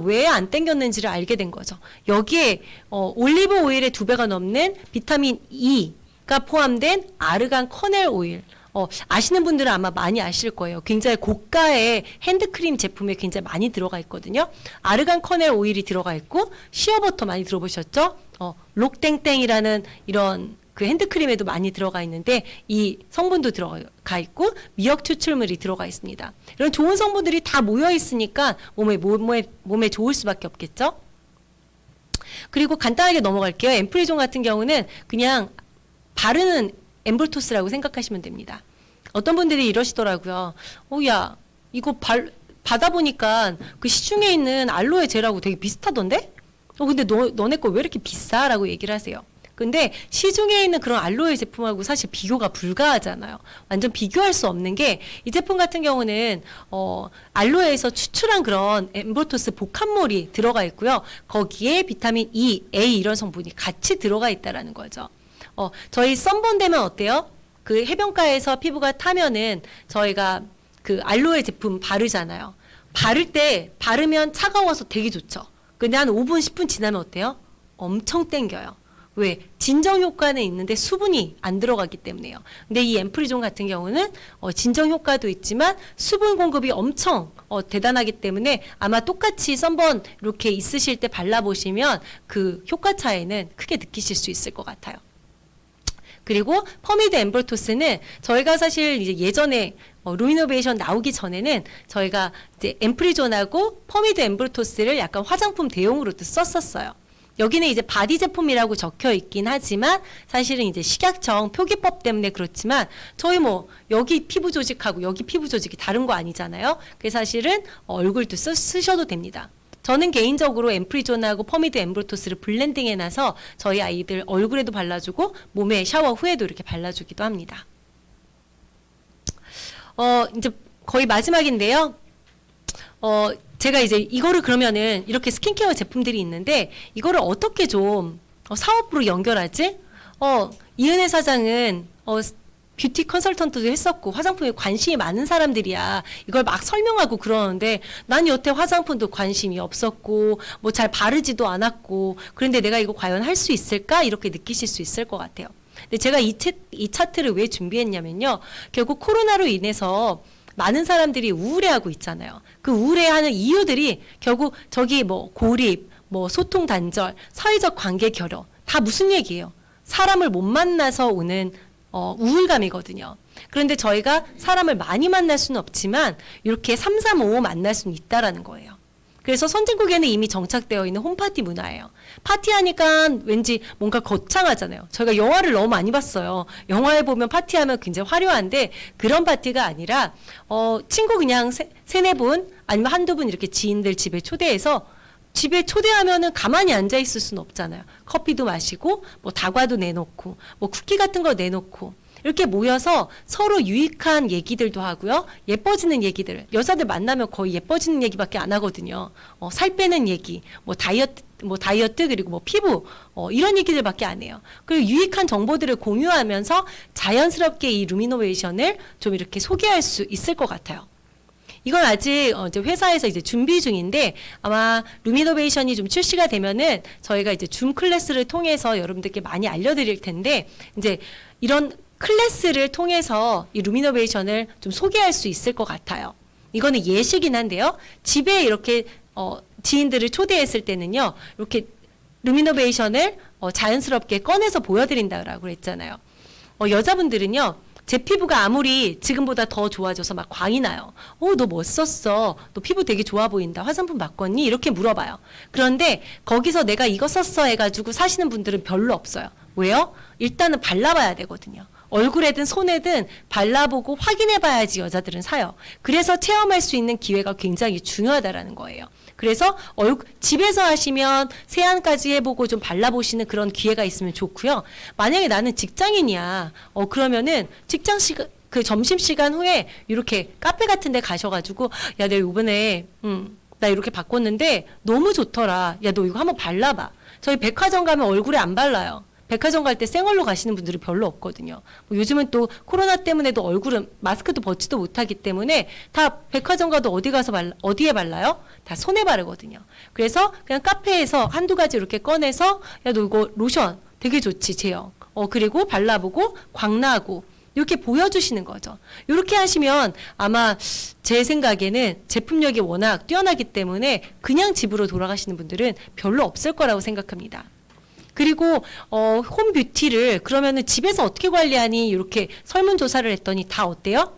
왜 안 땡겼는지를 알게 된 거죠. 여기에 올리브 오일의 2배가 넘는 비타민 E가 포함된 아르간 커넬 오일 아시는 분들은 아마 많이 아실 거예요. 굉장히 고가의 핸드크림 제품에 굉장히 많이 들어가 있거든요. 아르간 커넬 오일이 들어가 있고 시어버터 많이 들어보셨죠? 록땡땡이라는 이런 그 핸드크림에도 많이 들어가 있는데 이 성분도 들어가 있고 미역 추출물이 들어가 있습니다. 이런 좋은 성분들이 다 모여 있으니까 몸에 좋을 수밖에 없겠죠? 그리고 간단하게 넘어갈게요. 앰프리종 같은 경우는 그냥 바르는 엠볼토스라고 생각하시면 됩니다. 어떤 분들이 이러시더라고요. 야, 이거 받아보니까 그 시중에 있는 알로에 젤하고 되게 비슷하던데? 근데 너네 거 왜 이렇게 비싸? 라고 얘기를 하세요. 근데 시중에 있는 그런 알로에 제품하고 사실 비교가 불가하잖아요. 완전 비교할 수 없는 게 이 제품 같은 경우는 알로에에서 추출한 그런 엠볼토스 복합물이 들어가 있고요. 거기에 비타민 E, A 이런 성분이 같이 들어가 있다라는 거죠. 저희 썬본 되면 어때요? 그 해변가에서 피부가 타면은 저희가 그 알로에 제품 바르잖아요. 바를 때 바르면 차가워서 되게 좋죠. 근데 한 5분, 10분 지나면 어때요? 엄청 땡겨요. 왜? 진정 효과는 있는데 수분이 안 들어가기 때문에요. 근데 이 엠프리존 같은 경우는 진정 효과도 있지만 수분 공급이 엄청 대단하기 때문에 아마 똑같이 썬번 이렇게 있으실 때 발라보시면 그 효과 차이는 크게 느끼실 수 있을 것 같아요. 그리고 퍼미드 엠볼토스는 저희가 사실 이제 예전에 루미노베이션 나오기 전에는 저희가 이제 엠프리존하고 퍼미드 엠볼토스를 약간 화장품 대용으로도 썼었어요. 여기는 이제 바디 제품이라고 적혀 있긴 하지만 사실은 이제 식약청 표기법 때문에 그렇지만 저희 뭐 여기 피부 조직하고 여기 피부 조직이 다른 거 아니잖아요. 그래서 사실은 얼굴도 쓰셔도 됩니다. 저는 개인적으로 엠프리존하고 퍼미드 엠볼토스를 블렌딩해놔서 저희 아이들 얼굴에도 발라주고 몸에 샤워 후에도 이렇게 발라주기도 합니다. 이제 거의 마지막인데요. 제가 이제 이거를 그러면은 이렇게 스킨케어 제품들이 있는데 이거를 어떻게 좀 사업으로 연결하지? 이은혜 사장은 뷰티 컨설턴트도 했었고 화장품에 관심이 많은 사람들이야. 이걸 막 설명하고 그러는데 난 여태 화장품도 관심이 없었고 뭐 잘 바르지도 않았고 그런데 내가 이거 과연 할 수 있을까? 이렇게 느끼실 수 있을 것 같아요. 근데 제가 이 차트를 왜 준비했냐면요. 결국 코로나로 인해서 많은 사람들이 우울해하고 있잖아요. 그 우울해하는 이유들이 결국 저기 뭐 고립, 뭐 소통 단절, 사회적 관계 결여 다 무슨 얘기예요? 사람을 못 만나서 오는 우울감이거든요. 그런데 저희가 사람을 많이 만날 수는 없지만 이렇게 3, 3, 5 만날 수는 있다라는 거예요. 그래서 선진국에는 이미 정착되어 있는 홈파티 문화예요. 파티하니까 왠지 뭔가 거창하잖아요. 저희가 영화를 너무 많이 봤어요. 영화에 보면 파티하면 굉장히 화려한데 그런 파티가 아니라 친구 그냥 세네 분 아니면 한두 분 이렇게 지인들 집에 초대해서 집에 초대하면은 가만히 앉아 있을 수는 없잖아요. 커피도 마시고 뭐 다과도 내놓고 뭐 쿠키 같은 거 내놓고 이렇게 모여서 서로 유익한 얘기들도 하고요. 예뻐지는 얘기들. 여자들 만나면 거의 예뻐지는 얘기밖에 안 하거든요. 살 빼는 얘기, 뭐 다이어트 그리고 뭐 피부 이런 얘기들밖에 안 해요. 그리고 유익한 정보들을 공유하면서 자연스럽게 이 루미노베이션을 좀 이렇게 소개할 수 있을 것 같아요. 이건 아직 이제 회사에서 이제 준비 중인데 아마 루미노베이션이 좀 출시가 되면은 저희가 이제 줌 클래스를 통해서 여러분들께 많이 알려드릴 텐데 이제 이런 클래스를 통해서 이 루미노베이션을 좀 소개할 수 있을 것 같아요. 이거는 예시긴 한데요. 집에 이렇게 지인들을 초대했을 때는요. 이렇게 루미노베이션을 자연스럽게 꺼내서 보여드린다고 했잖아요. 여자분들은요. 제 피부가 아무리 지금보다 더 좋아져서 막 광이 나요. 너 뭐 썼어? 너 피부 되게 좋아 보인다. 화장품 바꿨니? 이렇게 물어봐요. 그런데 거기서 내가 이거 썼어 해가지고 사시는 분들은 별로 없어요. 왜요? 일단은 발라봐야 되거든요. 얼굴에든 손에든 발라보고 확인해봐야지 여자들은 사요. 그래서 체험할 수 있는 기회가 굉장히 중요하다라는 거예요. 그래서 집에서 하시면 세안까지 해보고 좀 발라보시는 그런 기회가 있으면 좋고요. 만약에 나는 직장인이야. 그러면은 그 점심시간 후에 이렇게 카페 같은 데 가셔가지고 야, 내가 요번에 나 이렇게 바꿨는데 너무 좋더라. 야, 너 이거 한번 발라봐. 저희 백화점 가면 얼굴에 안 발라요. 백화점 갈 때 생얼로 가시는 분들이 별로 없거든요. 요즘은 또 코로나 때문에도 얼굴은 마스크도 벗지도 못하기 때문에 다 백화점 가도 어디에 발라요? 다 손에 바르거든요. 그래서 그냥 카페에서 한두 가지 이렇게 꺼내서 야, 너 이거 로션 되게 좋지, 제형. 그리고 발라보고 광나고 이렇게 보여주시는 거죠. 이렇게 하시면 아마 제 생각에는 제품력이 워낙 뛰어나기 때문에 그냥 집으로 돌아가시는 분들은 별로 없을 거라고 생각합니다. 그리고 홈 뷰티를 그러면은 집에서 어떻게 관리하니 이렇게 설문조사를 했더니 다 어때요?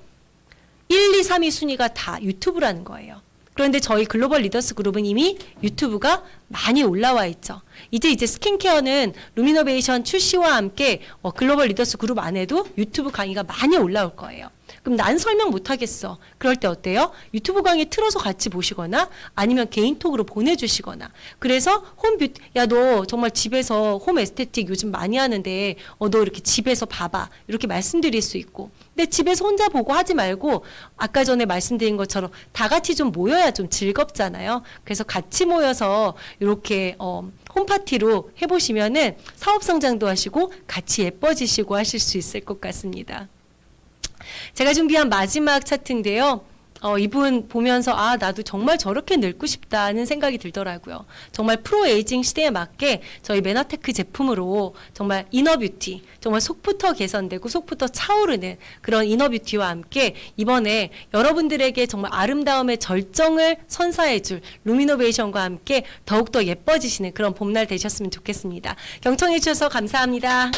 1, 2, 3위 순위가 다 유튜브라는 거예요. 그런데 저희 글로벌 리더스 그룹은 이미 유튜브가 많이 올라와 있죠. 이제 스킨케어는 루미노베이션 출시와 함께 글로벌 리더스 그룹 안에도 유튜브 강의가 많이 올라올 거예요. 그럼 난 설명 못 하겠어. 그럴 때 어때요? 유튜브 강의 틀어서 같이 보시거나 아니면 개인톡으로 보내주시거나. 그래서 야, 너 정말 집에서 홈 에스테틱 요즘 많이 하는데 너 이렇게 집에서 봐봐. 이렇게 말씀드릴 수 있고. 근데 집에서 혼자 보고 하지 말고 아까 전에 말씀드린 것처럼 다 같이 좀 모여야 좀 즐겁잖아요. 그래서 같이 모여서 이렇게 홈파티로 해보시면은 사업 성장도 하시고 같이 예뻐지시고 하실 수 있을 것 같습니다. 제가 준비한 마지막 차트인데요. 이분 보면서 아, 나도 정말 저렇게 늙고 싶다는 생각이 들더라고요. 정말 프로에이징 시대에 맞게 저희 메나테크 제품으로 정말 이너뷰티, 정말 속부터 개선되고 속부터 차오르는 그런 이너뷰티와 함께 이번에 여러분들에게 정말 아름다움의 절정을 선사해줄 루미노베이션과 함께 더욱더 예뻐지시는 그런 봄날 되셨으면 좋겠습니다. 경청해 주셔서 감사합니다.